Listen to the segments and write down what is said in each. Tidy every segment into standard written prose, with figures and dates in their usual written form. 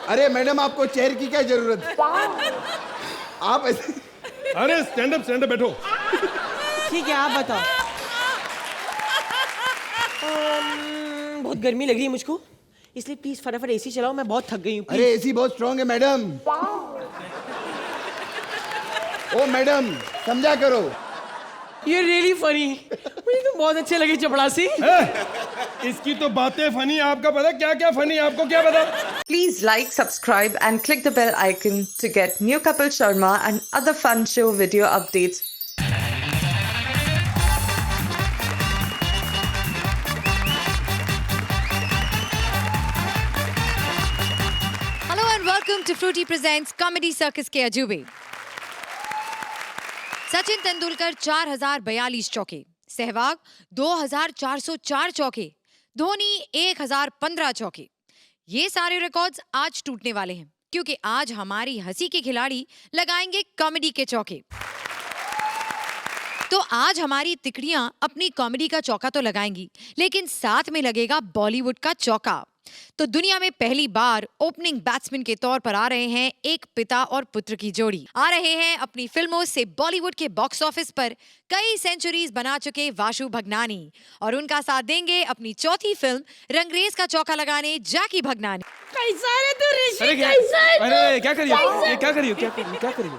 अरे मैडम आपको चेयर की क्या जरूरत है? आप ऐसे अरे स्टैंड अप बैठो। ठीक है आप बताओ। बहुत गर्मी लग रही है मुझको, इसलिए प्लीज फटाफट एसी चलाओ, मैं बहुत थक गई हूँ। अरे एसी बहुत स्ट्रांग है मैडम। ओ मैडम समझा करो। ये रियली फनी, मुझे तो बहुत अच्छे लगे चपड़ासी। इसकी तो बातें फनी, आपका पता क्या क्या फनी, आपको क्या पता? Please like, subscribe, and click the bell icon to get new Kapil Sharma and other fun show video updates. Hello and welcome to Fruity Presents Comedy Circus के अजूबे। सचिन तेंदुलकर 4042 चौके, सहवाग 2404 चौके, धोनी 1015 चौके। ये सारे रिकॉर्ड्स आज टूटने वाले हैं क्योंकि आज हमारी हंसी के खिलाड़ी लगाएंगे कॉमेडी के चौके। तो आज हमारी तिकड़ियां अपनी कॉमेडी का चौका तो लगाएंगी, लेकिन साथ में लगेगा बॉलीवुड का चौका। तो दुनिया में पहली बार ओपनिंग बैट्समैन के तौर पर आ रहे हैं एक पिता और पुत्र की जोड़ी। आ रहे हैं अपनी फिल्मों से बॉलीवुड के बॉक्स ऑफिस पर कई सेंचुरीज बना चुके वाशु भगनानी, और उनका साथ देंगे अपनी चौथी फिल्म रंगरेज का चौका लगाने जैकी भगनानी। कैसा है तू ऋषि? अरे क्या, कैसा है तू? अरे क्या करिए, ये क्या करिए, क्या करिए?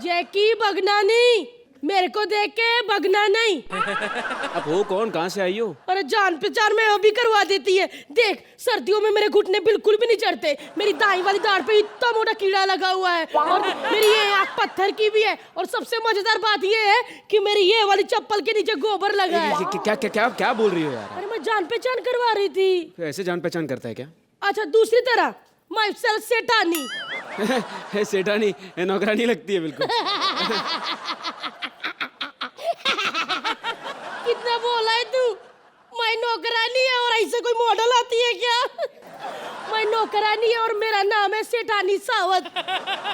जैकी भगनानी, मेरे को देख के भगना नहीं। अब हो कौन, कहाँ से आई हो? अरे जान पहचान में अभी करवा देती है। देख सर्दियों में मेरे घुटने बिल्कुल भी नहीं चढ़ते, मेरी दाई वाली दाढ़ पे इतना मोटा कीड़ा लगा हुआ है, और मेरी ये आँख पत्थर की भी है, और सबसे मजेदार बात ये है कि मेरी ये वाली चप्पल के नीचे गोबर लगा है। क्या बोल रही हो यार? अरे मैं जान पहचान करवा रही थी। ऐसे जान पहचान करता है क्या? अच्छा दूसरी तरह माई सेल्फ सेठानी। सेठानी नौकरानी लगती है बिल्कुल। कितना बोला है तू? मैं नौकरानी है और ऐसे कोई मॉडल आती है क्या? मैं नौकरानी है और मेरा नाम है सेठानी सावत।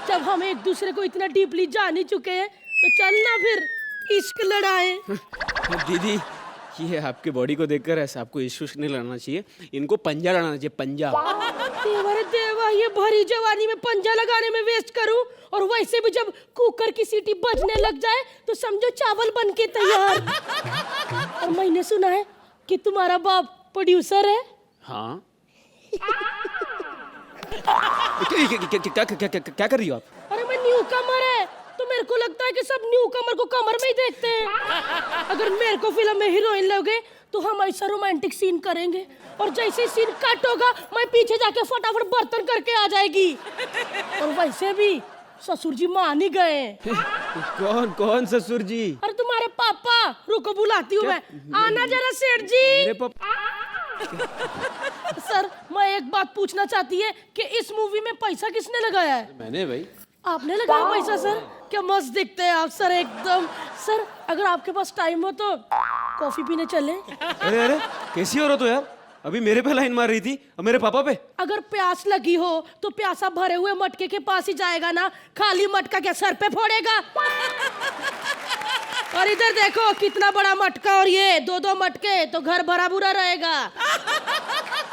जब हम एक दूसरे को इतना डीपली जान ही चुके हैं तो चल ना फिर इश्क लड़ाए। दीदी ये आपके बॉडी को देखकर ऐसा आपको इश्क नहीं लड़ना चाहिए, इनको पंजा लड़ाना चाहिए, पंजा। देवा देवा, ये भरी जवानी में पंजा लगाने में वेस्ट करूं, और वैसे भी जब कुकर की सीटी बजने लग जाए तो समझो चावल बन के तैयार। और मैंने सुना है कि तुम्हारा बाप प्रोड्यूसर है। हाँ। क्या कर रही हो आप? अरे मैं न्यू कमर है तो मेरे को लगता है कि सब न्यू कमर को कमर में ही देखते हैं। अगर मेरे को फिल्म में हीरोइन लोगे तो हम ऐसा रोमांटिक सीन करेंगे, और जैसे सीन कट होगा मैं पीछे जाके फटाफट बर्तन करके आ जाएगी। और वैसे भी ससुर जी मान ही गए। कौन ससुर जी? अरे तुम्हारे पापा। रुको बुलाती हूँ मैं। आना जरा सेठ जी। मेरे पापा। सर मैं एक बात पूछना चाहती है कि इस मूवी में पैसा किसने लगाया है? मैंने भाई। आपने लगाया पैसा सर? क्या मस्त दिखते हैं आप सर एकदम। सर अगर आपके पास टाइम हो तो कॉफी पीने चले। अरे कैसी हो रहा तो यार, अभी मेरे पे लाइन मार रही थी और मेरे पापा पे। अगर प्यास लगी हो तो प्यासा भरे हुए मटके के पास ही जाएगा ना, खाली मटका क्या सर पे फोड़ेगा? और इधर देखो कितना बड़ा मटका, और ये दो मटके तो घर भरा बुरा रहेगा।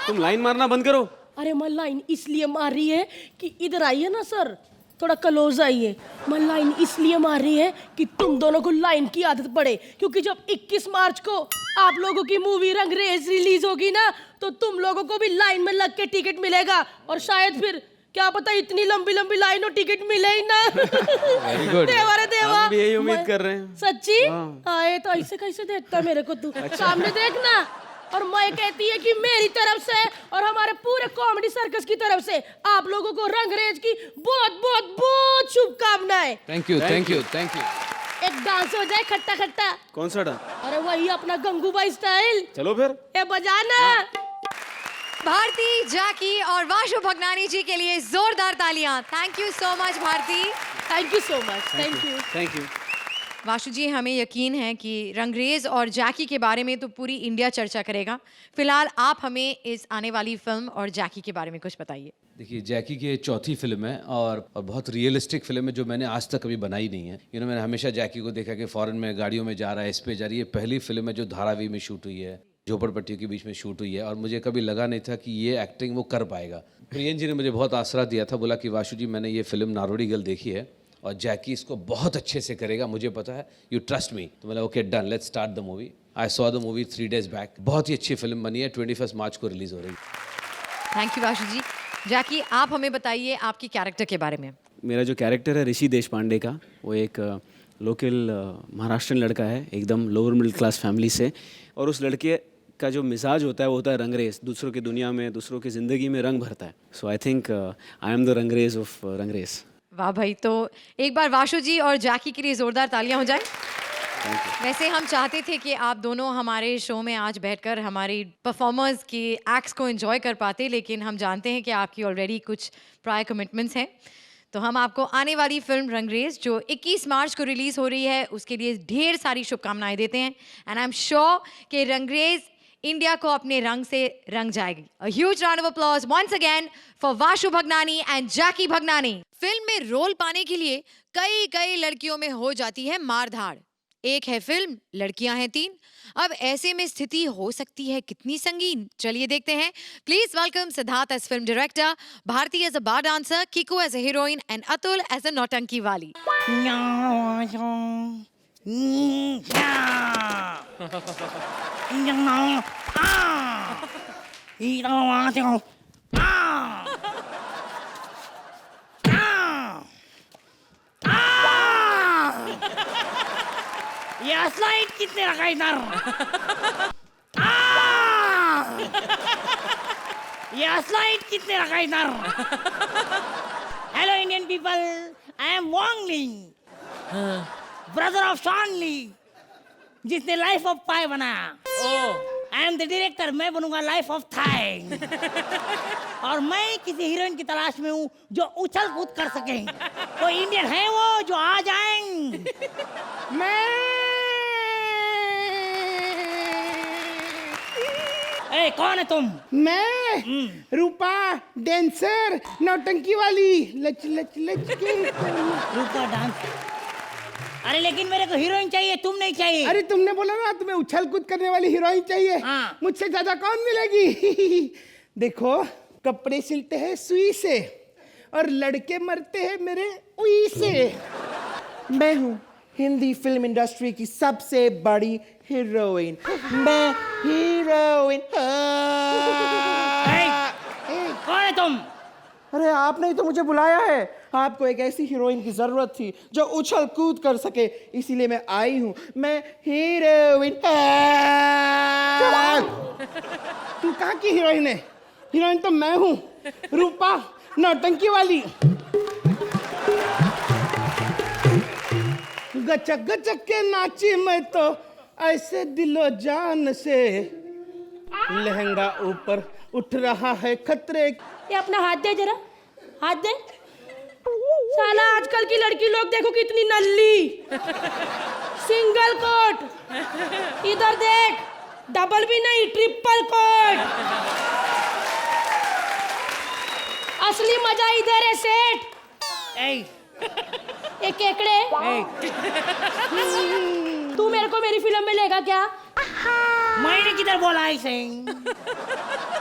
तुम लाइन मारना बंद करो। अरे मैं लाइन इसलिए मार रही है कि इधर आइए ना सर, थोड़ा क्लोज आइए। मैं लाइन इसलिए मार रही है कि तुम दोनों को लाइन की आदत पड़े, क्योंकि जब 21 मार्च को आप लोगों की मूवी रंगरेज रिलीज होगी ना तो तुम लोगों को भी लाइन में लग के टिकट मिलेगा, और शायद फिर क्या पता इतनी लंबी लंबी लाइन और टिकट मिले ही ना। देवा रे देवा, हम भी यही उम्मीद कर रहे हैं। सच्ची? आए तो ऐसे कैसे देखता मेरे को तू? सामने देखना। और मैं कहती है कि मेरी तरफ से और हमारे पूरे कॉमेडी सर्कस की तरफ से आप लोगों को रंगरेज की बहुत बहुत बहुत शुभकामनाएं। Thank you. एक डांस हो जाए खट्टा खट्टा। कौन सा डांस? अरे वही अपना गंगूबाई स्टाइल। चलो फिर। ए बजाना। भारती, जैकी और वाशु भगनानी जी के लिए जोरदार तालियां। Thank you so much Bharti. Thank you so much. Thank you. Vashu ji, हमें यकीन है कि रंगरेज और जैकी के बारे में तो पूरी इंडिया चर्चा करेगा। फिलहाल आप हमें इस आने वाली फिल्म और जैकी के बारे में कुछ बताइए। देखिए जैकी की चौथी फिल्म है और बहुत रियलिस्टिक फिल्म है जो मैंने आज तक कभी बनाई नहीं है। मैंने हमेशा जैकी को देखा कि फॉरेन में गाड़ियों में जा रहा है, इस पे जा रही है। पहली फिल्म है जो धारावी में शूट हुई है। झोपड़पट्टियों के बीच में शूट हुई है और मुझे कभी लगा नहीं था कि ये एक्टिंग वो कर पाएगा। प्रियन जी ने मुझे बहुत आसरा दिया था, बोला कि वाशु जी मैंने ये फिल्म नारोड़ी गर्ल देखी है और जैकी इसको बहुत अच्छे से करेगा, मुझे पता है, यू ट्रस्ट मी। तो मैंने okay done, let's start the movie. I saw the movie 3 days back. बहुत ही अच्छी फिल्म बनी है, 21 मार्च को रिलीज हो रही है। थैंक यू वाशु जी। जैकी, आप हमें बताइए आपकी कैरेक्टर के बारे में। मेरा जो कैरेक्टर है ऋषि देशपांडे का, वो एक लोकल महाराष्ट्रियन लड़का है, एकदम लोअर मिडिल क्लास फैमिली से। और उस लड़के का जो मिजाज होता है वो होता है रंगरेज, दूसरों की दुनिया में, दूसरों की ज़िंदगी में रंग भरता है। So I think I am the रंगरेज ऑफ रंगरेज। वाह भाई, तो एक बार वाशु जी और जैकी के लिए जोरदार तालियां हो जाए। वैसे हम चाहते थे कि आप दोनों हमारे शो में आज बैठकर हमारी परफॉर्मर्स की एक्ट्स को एंजॉय कर पाते, लेकिन हम जानते हैं कि आपकी ऑलरेडी कुछ प्रायर कमिटमेंट्स हैं। तो हम आपको आने वाली फिल्म रंगरेज जो 21 मार्च को रिलीज हो रही है उसके लिए ढेर सारी शुभकामनाएं देते हैं। एंड आई एम श्योर कि रंगरेज इंडिया को अपने रंग से रंग जाएगी। A huge round of applause once again for Vashu Bhagnani and Jackie Bhagnani. Film में रोल पाने के लिए कई लड़कियों में हो जाती है मारधाड़। एक है फिल्म, लड़कियां हैं 3। अब ऐसे में स्थिति हो सकती है कितनी संगीन, चलिए देखते हैं। Please welcome Siddharth as film director, Bharti as a bar dancer, Kiku as a heroine and Atul as a नौटंकी वाली। ये स्लाइड कितने रखा इधर? ये स्लाइड कितने रखा इधर? Hello Indian people, I am Wang Ling, brother of Shawn ली, जिसने लाइफ ऑफ पाई बनाया। आई एम द डायरेक्टर, मैं बनूंगा लाइफ ऑफ थाई। और मैं किसी हीरोइन की तलाश में हूँ जो उछल कूद कर सके। कोई इंडियन है वो जो आ जाएं? ए, कौन है तुम? मैं रूपा डांसर, नौटंकी वाली, लच लच लच के रूपा डांस। अरे लेकिन मेरे को हीरोइन चाहिए, तुम नहीं चाहिए। अरे तुमने बोला ना तुम्हें उछल कूद करने वाली हीरोइन चाहिए। हाँ। मुझसे ज्यादा कौन मिलेगी? देखो, कपड़े सिलते हैं सुई से और लड़के मरते हैं मेरे उई से। मैं हूँ हिंदी फिल्म इंडस्ट्री की सबसे बड़ी हीरोइन। मैं हीरोइन। कौन है तुम? अरे आपने ही तो मुझे बुलाया है। आपको एक ऐसी हीरोइन की जरूरत थी जो उछल कूद कर सके, इसीलिए मैं आई हूँ। मैं हीरोइन। तू कहाँ की हीरोइन है? हीरोइन तो मैं हूँ, रूपा नौटंकी वाली। गचक गचक के नाची मैं तो ऐसे दिलो जान से, लहंगा ऊपर उठ रहा है खतरे। ये अपना हाथ दे जरा, हाथ दे। साला आजकल की लड़की लोग देखो कितनी नल्ली, सिंगल कोट। इधर देख, डबल भी नहीं, ट्रिपल कोट। असली मजा इधर है सेठ। ये केकड़े, तू मेरे को मेरी फिल्म में लेगा क्या? मैंने किधर बोला इसे?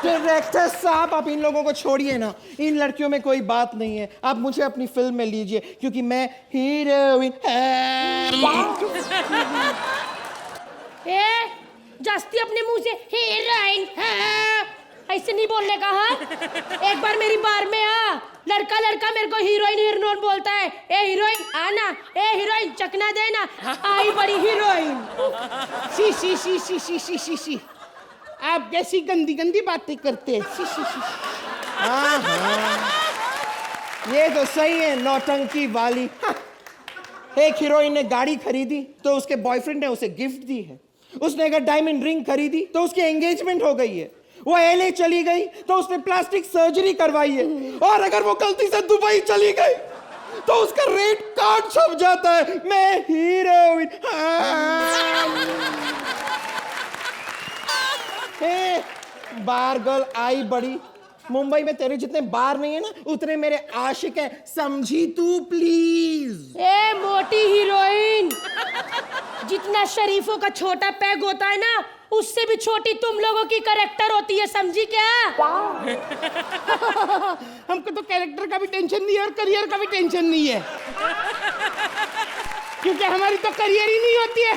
डायरेक्टर साहब, आप इन लोगों को छोड़िए ना, इन लड़कियों में कोई बात नहीं है। आप मुझे अपनी फिल्म में लीजिए क्योंकि मैं हीरोइन। ए, जास्ती अपने मुंह से हीरोइन ऐसे नहीं बोलने का। हाँ, एक बार मेरी बार में आ, लड़का लड़का मेरे को हीरोइन हीरोइन बोलता है। ए हीरोइन आना, ए हीरोइन चकना देना, आई बड़ी हीरोइन। सी सी सी सी सी सी सी सी, आप कैसी गंदी गंदी बातें करते हैं। सी सी सी। हाँ हाँ, ये तो सही है, नौटंकी वाली। हाँ। एक हीरोइन ने गाड़ी खरीदी तो उसके बॉयफ्रेंड ने उसे गिफ्ट दी है। उसने अगर डायमंड रिंग खरीदी तो उसकी एंगेजमेंट हो गई है। वो LA चली गई तो उसने प्लास्टिक सर्जरी करवाई है। और अगर वो गलती से दुबई चली गई तो उसका रेड कार्ड छप जाता है। मैं हीरोइन। बार गर्ल आई बड़ी, मुंबई में तेरे जितने बार नहीं है ना, उतने मेरे आशिक हैं, समझी तू प्लीज। ए मोटी हीरोइन, जितना शरीफों का छोटा पैग होता है ना, उससे भी छोटी तुम लोगों की कैरेक्टर होती है, समझी क्या? हमको तो कैरेक्टर का भी टेंशन नहीं है और करियर का भी टेंशन नहीं है, क्योंकि हमारी तो करियर ही नहीं होती है।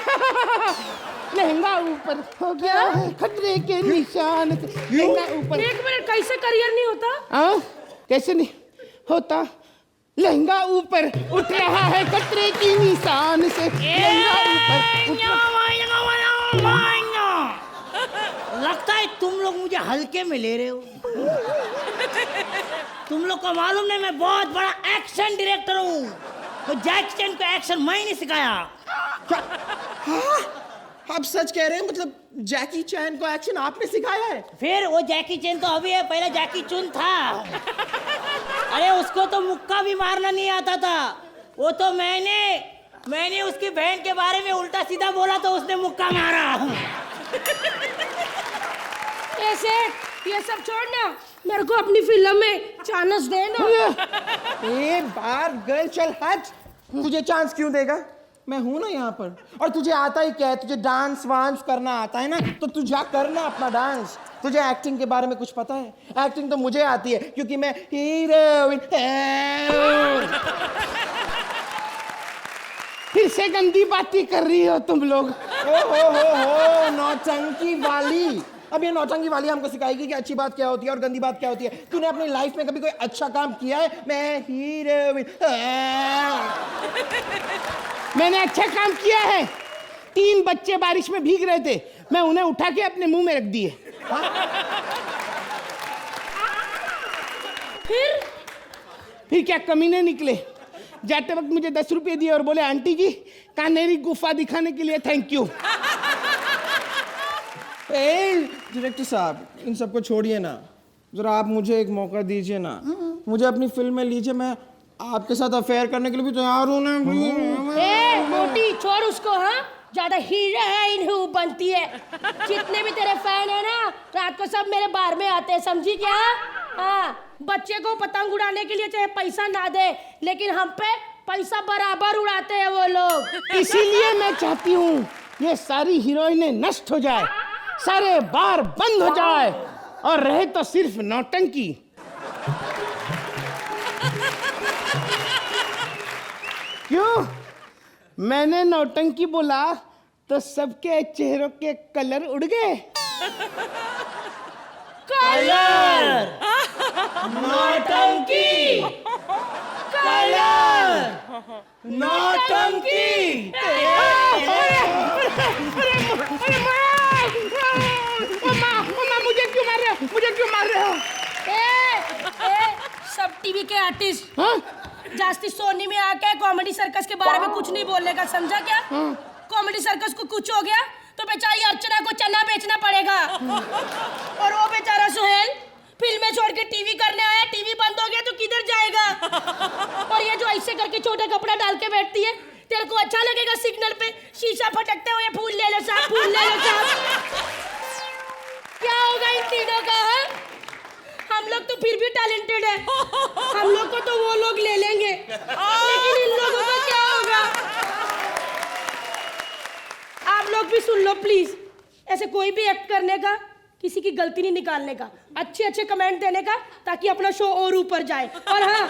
लहंगा ऊपर हो गया है खतरे के निशान से, लहंगा ऊपर। एक मिनट, कैसे करियर नहीं होता? हाँ, कैसे नहीं होता? लहंगा ऊपर उठ रहा है खतरे की निशान से, लहंगा ऊपर उठ रहा। लगता है तुम लोग मुझे हल्के में ले रहे हो। तुम लोग को मालूम नहीं, मैं बहुत बड़ा एक्शन डायरेक्टर हूँ। तो जैकी चैन को एक्शन मैंने सिखाया। हाँ? आप सच कह रहे हैं? मतलब जैकी चैन को एक्शन आपने सिखाया है? फिर वो जैकी चैन तो अभी है, पहले जैकी चुन था। अरे उसको तो मुक्का भी मारना नहीं आता था। वो तो मैंने उसकी बहन के बारे में उल्टा सीधा बोला तो उसने मुक्का मारा। ऐसे ये सब छोड़ना, मेरे को अपनी फिल्म में चांस देना। एक बार गर्ल चल हट, तुझे चांस क्यों देगा? मैं हूं ना यहाँ पर, और तुझे आता ही क्या है? तुझे डांस वांस करना आता है ना, तो तू जा करना अपना डांस। तुझे एक्टिंग के बारे में कुछ पता है? एक्टिंग तो मुझे आती है, क्योंकि मैं हीरोइन। फिर से गंदी बातें कर रही हो तुम लोग। हो नौटंकी वाली। अब ये नौटंकी वाली हमको सिखाएगी कि अच्छी बात क्या होती है और गंदी बात क्या होती है। तूने अपनी लाइफ में कभी कोई अच्छा काम किया है? मैं हीरोइन। मैंने अच्छा काम किया है। 3 बच्चे बारिश में भीग रहे थे, मैं उन्हें उठा के अपने मुंह में रख दिए। फिर क्या कमीने निकले। जाते वक्त मुझे 10 रुपए दिए और बोले, आंटी जी कान्हेरी गुफा दिखाने के लिए थैंक यू। डायरेक्टर साहब, इन सबको छोड़िए ना, जरा आप मुझे एक मौका दीजिए ना, मुझे अपनी फिल्म में लीजिए। मैं आपके साथ अफेयर करने के लिए भी तैयार हूँ ना। मोटी छोड़ उसको। हाँ, ज्यादा हीरोइन हूँ बनती है। जितने भी तेरे फैन है ना, रात को सब मेरे बार में आते हैं, समझी क्या? हाँ, बच्चे को पतंग उड़ाने के लिए चाहे पैसा ना दे, लेकिन हम पे पैसा बराबर उड़ाते हैं वो लोग। इसीलिए मैं चाहती हूँ ये सारी हीरोइनें नष्ट हो जाए, सारे बार बंद हो जाए, और रहे तो सिर्फ नौटंकी। क्यों? मैंने नौटंकी बोला तो सबके चेहरों के कलर उड़ गए। कलर, नौटंकी, कलर, नौटंकी। मुझे क्यों मार रहे हो? मुझे क्यों मार रहे हो? सब टीवी के आर्टिस्ट जास्ती सोनी में आके कॉमेडी सर्कस के बारे में कुछ नहीं बोलने का, समझा क्या? कॉमेडी सर्कस को कुछ हो गया तो बेचारी अर्चना को चना बेचना पड़ेगा। और वो बेचारा सुहेल फिल्में छोड़ के टीवी करने आया, टीवी बंद हो गया तो किधर जाएगा? और ये जो ऐसे करके छोटा कपड़ा डाल के बैठती है, तेरे को अच्छा लगेगा सिग्नल पे शीशा फटकते हुए फूल ले लो साहब, फूल ले लो साहब? क्या होगा इन तीनों का? है हम लोग तो फिर भी टैलेंटेड है, हम लोग को तो वो लोग ले लेंगे, लेकिन इन लोगों का क्या होगा? आप लोग भी सुन लो प्लीज, ऐसे कोई भी एक्ट करने का, किसी की गलती नहीं निकालने का, अच्छे अच्छे कमेंट देने का, ताकि अपना शो और ऊपर जाए। और हाँ,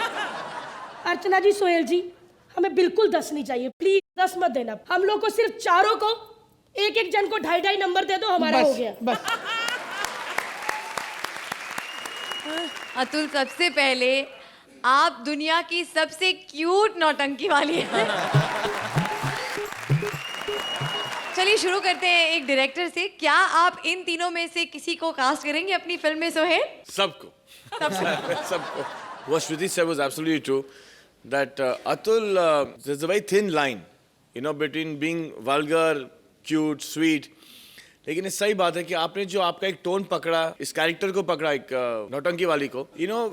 अर्चना जी, सोहेल जी, हमें बिल्कुल 10 नहीं चाहिए, प्लीज 10 मत देना। हम लोग को सिर्फ चारों को एक जन को 2.5 नंबर दे दो, हमारा हो गया बस। अतुल, सबसे पहले आप दुनिया की सबसे क्यूट नौटंकी वाली हैं। चलिए शुरू करते हैं एक डायरेक्टर से। क्या आप इन तीनों में से किसी को कास्ट करेंगे अपनी फिल्म में? सोहेल? सबको सबको. What Shruti said was absolutely true. That Atul, there's a very thin line, between being vulgar, cute, sweet, लेकिन ये सही बात है कि आपने जो आपका एक टोन पकड़ा, इस कैरेक्टर को पकड़ा, एक नौटंकी वाली को,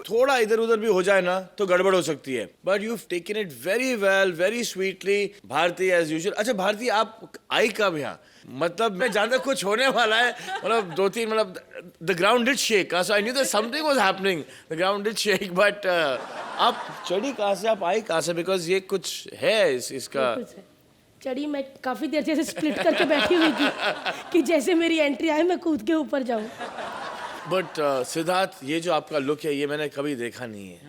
थोड़ा इधर उधर भी हो जाए ना तो गड़बड़ हो सकती है, but you taken it very well, very sweetly. Bharti as usual. अच्छा भारती, आप आई कब यहाँ? मतलब मैं जानता कुछ होने वाला है, मतलब 2-3, मतलब the ground did shake, so I knew that something was happening, the ground did shake, but आप चढ़ी कहाँ से, आप आई कहाँ से? बिकॉज ये कुछ है इसका। चढ़ी मैं काफी देर से स्प्लिट करके बैठी हुई थी कि जैसे मेरी एंट्री आए मैं कूद के ऊपर जाऊं। बट सिद्धार्थ, ये जो आपका लुक है ये मैंने कभी देखा नहीं है।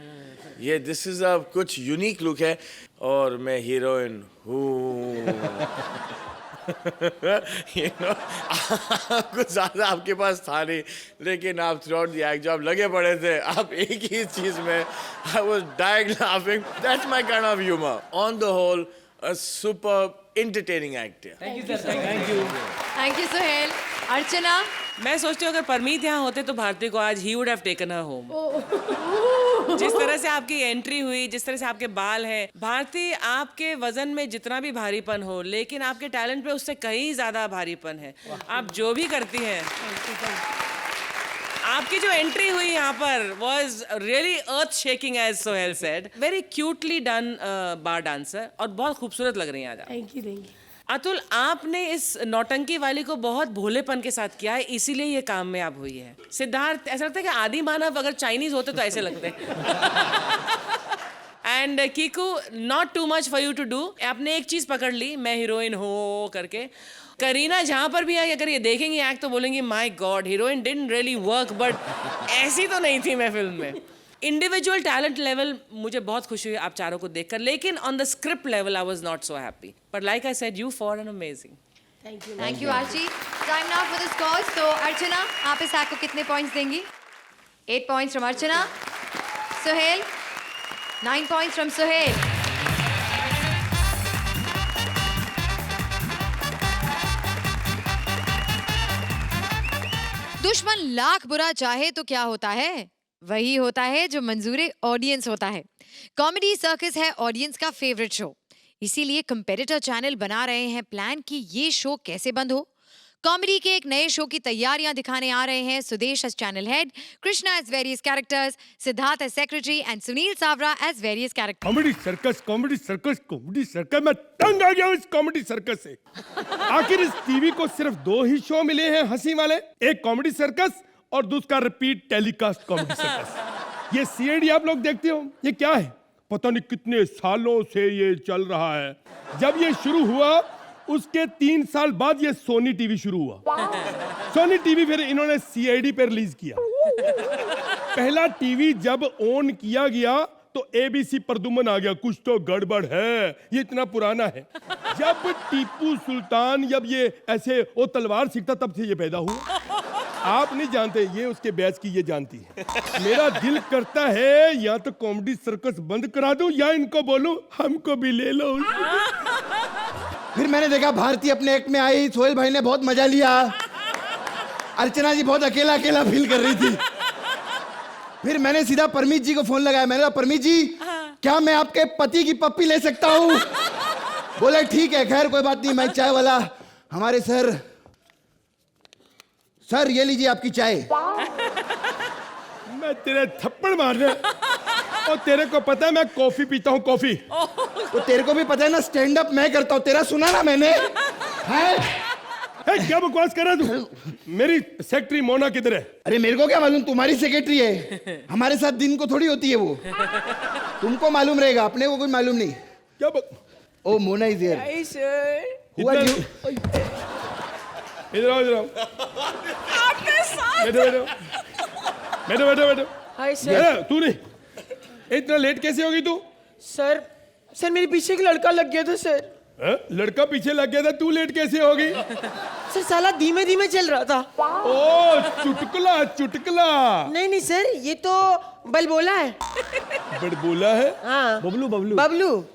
ये दिस इज अ कुछ यूनिक लुक है, और मैं हीरोइन हूँ। कुछ ज्यादा आपके पास था नहीं, लेकिन आप थ्रू आउट द एक्ट जो आप लगे पड़े थे, आप एक ही चीज में, I was dying laughing. That's my kind of humour. On the whole a super entertaining actor. Thank you sir. Thank you. Thank you Sohail. Archana, मैं सोचती हूँ अगर परमीत यहाँ होते तो भारती को आज he would have taken her home. जिस तरह से आपकी एंट्री हुई, जिस तरह से आपके बाल हैं, भारती आपके वजन में जितना भी भारीपन हो, लेकिन आपके टैलेंट पे उससे कहीं ज्यादा भारीपन है। आप जो भी करती हैं, आपकी जो एंट्री हुई यहाँ पर was really earth shaking as Sohail said. Very cutely done bar dancer, और बहुत खूबसूरत लग रही हैं आज आप। Thank you. अतुल, आपने इस नौटंकी वाली को बहुत भोलेपन के साथ किया है, इसीलिए ये कामयाब हुई है। सिद्धार्थ, ऐसा लगता है कि आदि मानव अगर चाइनीज होते तो ऐसे लगते। And Kiku, not too much for you to do. आपने एक चीज पकड़ ली, मैं हीरोइन हो करके। करीना जहां पर भी आई, अगर ये देखेंगी एक्ट तो बोलेंगी my God, heroine didn't really work, but ऐसी तो नहीं थी मैं फिल्म में। इंडिविजुअल टैलेंट लेवल मुझे बहुत खुशी हुई आप चारों को देखकर, लेकिन on the script level I was not so happy, but like I said, you for an amazing. Thank you Archie. Time now for the scores. तो अर्चना, आप इस एक्ट को कितने पॉइंट्स देंगी? 8 points from Archana. Sohail, 9 points from Sohail. दुश्मन लाख बुरा चाहे तो क्या होता है? वही होता है जो मंजूरे ऑडियंस होता है। कॉमेडी सर्कस है ऑडियंस का फेवरेट शो, इसीलिए कंपेटिटर चैनल बना रहे हैं प्लान कि ये शो कैसे बंद हो। कॉमेडी के एक नए शो की तैयारियां दिखाने आ रहे हैं Sudesh as channel head, Krishna as various characters, Siddharth as secretary and Sunil Sawara as various characters. Comedy circus, comedy circus, comedy circus, मैं तंग आ गया हूँ इस कॉमेडी सर्कस से। आखिर इस टीवी को सिर्फ 2 ही शो मिले हैं हंसी वाले, एक कॉमेडी सर्कस और दूसरा रिपीट टेलीकास्ट कॉमेडी सर्कस। ये सीआईडी आप लोग देखते हो, ये क्या है? पता नहीं कितने सालों से ये चल रहा है। जब ये शुरू हुआ उसके 3 साल बाद ये सोनी टीवी शुरू हुआ। सोनी टीवी फिर इन्होंने सीआईडी पे रिलीज किया। पहला टीवी जब ऑन किया गया तो एबीसी प्रदुमन आ गया, कुछ तो गड़बड़ है, ये इतना पुराना है। जब टीपू सुल्तान जब ये ऐसे वो तलवार सीखता तब से ये पैदा हुआ। आप नहीं जानते, ये उसके बैच की ये जानती है। मेरा दिल करता है या तो कॉमेडी सर्कस बंद करा दूं या इनको बोलूं हमको भी ले लो। फिर मैंने देखा भारती अपने एक्ट में आई, सोहेल भाई ने बहुत मजा लिया, अर्चना जी बहुत अकेला अकेला फील कर रही थी। फिर मैंने सीधा परमीत जी को फोन लगाया, मैंने कहा परमीत जी क्या मैं आपके पति की पप्पी ले सकता हूँ? बोले ठीक है, खैर कोई बात नहीं, मैं चाय वाला हमारे सर ये लीजिए आपकी चाय। मैं तेरे थप्पड़ मारने, और तेरे को पता है मैं कॉफी पीता हूँ, कॉफी। तो तेरे को भी पता है ना स्टैंड अप मैं करता हूँ, तेरा सुना ना मैंने। क्या बकवास कर रहा तू? मेरी सेक्रेटरी मोना किधर है? अरे मेरे को क्या मालूम, तुम्हारी सेक्रेटरी है, हमारे साथ दिन को थोड़ी होती है वो। तुमको मालूम रहेगा, अपने को कोई मालूम नहीं। क्या ओ मोना इज हियर। हुआ यू इधर आओ, इधर आओ। बैठो बैठो बैठो। Hi sir. तू नहीं, इतना लेट कैसे होगी तू? सर मेरे पीछे एक लड़का लग गया था सर। लड़का पीछे लग गया था, तू लेट कैसे होगी? सर साला धीमे धीमे चल रहा था। ओ चुटकुला चुटकुला। नहीं सर, ये तो बलबोला है। बलबोला है? हाँ। बबलू बबलू बबलू।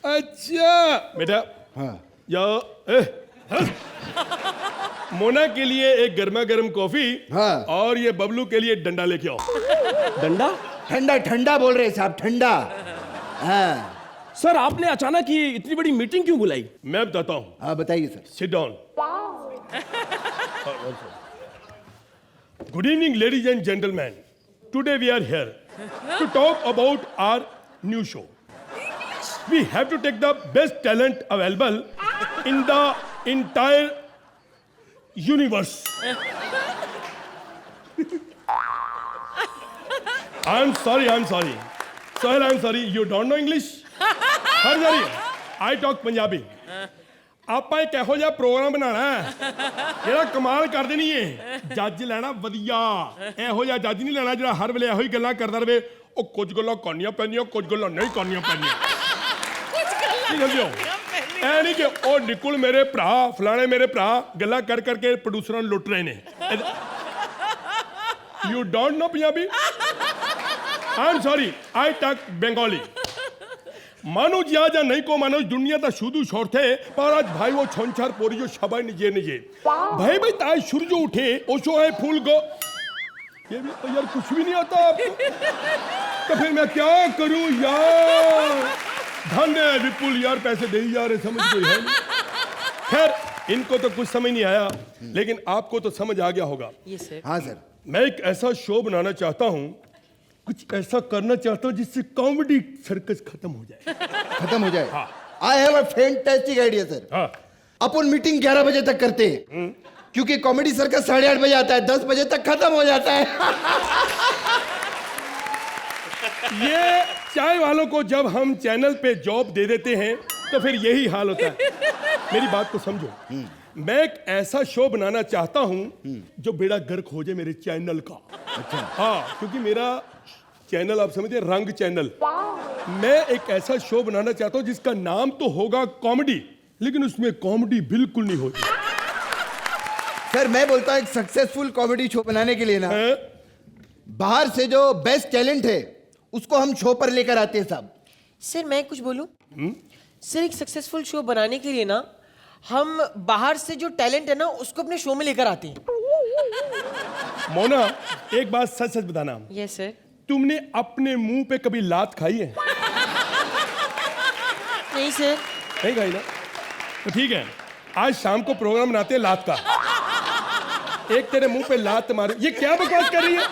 अच्छा बेटा, हाँ मोना के लिए एक गर्मा गर्म कॉफी, हाँ, और ये बबलू के लिए डंडा लेके आओ। डंडा? ठंडा ठंडा बोल रहे साहब, ठंडा। हाँ सर आपने अचानक ही इतनी बड़ी मीटिंग क्यों बुलाई? मैं बताता हूँ। हाँ बताइए sir. Sit down. Good evening, ladies and gentlemen. Today we are here to talk about our new show. We have to take the best talent available in the entire universe. I'm sorry. Sohail, I'm sorry. You don't know English? Sorry. I talk Punjabi. ਆਪਾਂ ਇੱਕ ਇਹੋ ਜਿਹਾ programme ਬਣਾਉਣਾ ਹੈ ਜਿਹੜਾ ਕਮਾਲ ਕਰ ਦੇਣੀ ਏ ਜੱਜ ਲੈਣਾ ਵਧੀਆ ਇਹੋ ਜਿਹਾ ਜੱਜ ਨਹੀਂ ਲੈਣਾ ਜਿਹੜਾ ਹਰ ਵੇਲੇ ਇਹੋ ਹੀ ਗੱਲਾਂ ਕਰਦਾ ਰਹੇ ਉਹ ਕੁਝ ਗੱਲਾਂ ਕਰਨੀਆਂ ਪੈਂਦੀਆਂ ਕੁਝ ਗੱਲਾਂ ਨਹੀਂ ਕਰਨੀਆਂ ਪੈਂਦੀਆਂ ਕੀ ਸਮਝਿਓ ਐ ਨਹੀਂ ਕਿ ਉਹ ਨਿਕਲ ਮੇਰੇ ਭਰਾ ਫਲਾਣੇ ਮੇਰੇ ਭਰਾ ਗੱਲਾਂ ਕਰ ਕਰਕੇ ਪ੍ਰੋਡਿਊਸਰਾਂ ਨੂੰ ਲੁੱਟ ਰਹੇ ਨੇ you don't know Punjabi I am sorry I talk Bengali मानो जिया जा नहीं को मानो दुनिया ता शुदू छोड़ थे पर आज भाई वो छोंछार पोरी जो शबाई निजे भाई ताज सूरज उठे ओशो है फूल को ये भी तो यार कुछ भी नहीं आता आपको तो फिर मैं क्या करूं यार धन है विपुल यार पैसे दे ही जा रहे समझ कोई है नहीं खैर इनको तो कुछ समझ नहीं आया लेकिन आपको तो समझ आ गया होगा हाँ सर मैं एक ऐसा शो बनाना चाहता हूं कुछ ऐसा करना चाहता हूं जिससे कॉमेडी सर्कस खत्म हो जाए हाँ I have a fantastic idea sir हाँ अपन मीटिंग 11 बजे तक करते हैं क्योंकि कॉमेडी सर्कस 8:30 बजे आता है 10 बजे तक खत्म हो जाता है ये चाय वालों को जब हम चैनल पे जॉब दे देते हैं तो फिर यही हाल होता है मेरी बात को समझो मैं एक ऐसा शो बनाना चाहता हूं जो बेड़ा गर्क हो जाए मेरे चैनल का अच्छा हाँ क्योंकि मेरा चैनल आप समझे रंग चैनल मैं एक ऐसा शो बनाना चाहता हूं जिसका नाम तो होगा कॉमेडी लेकिन उसमें कॉमेडी बिल्कुल नहीं होती सर मैं बोलता हूँ एक सक्सेसफुल कॉमेडी शो बनाने के लिए ना बाहर से जो बेस्ट टैलेंट है उसको हम शो पर लेकर आते हैं साहब सर मैं कुछ बोलूं सर एक सक्सेसफुल शो बनाने के लिए ना हम बाहर से जो टैलेंट है ना उसको अपने शो में लेकर आते हैं मोना एक बात सच सच बताना यस सर तुमने अपने मुंह पे कभी लात खाई है नहीं सर नहीं खाई ना तो ठीक है आज शाम को प्रोग्राम बनाते हैं लात का एक तेरे मुंह पे लात मारे ये क्या बकवास कर रही है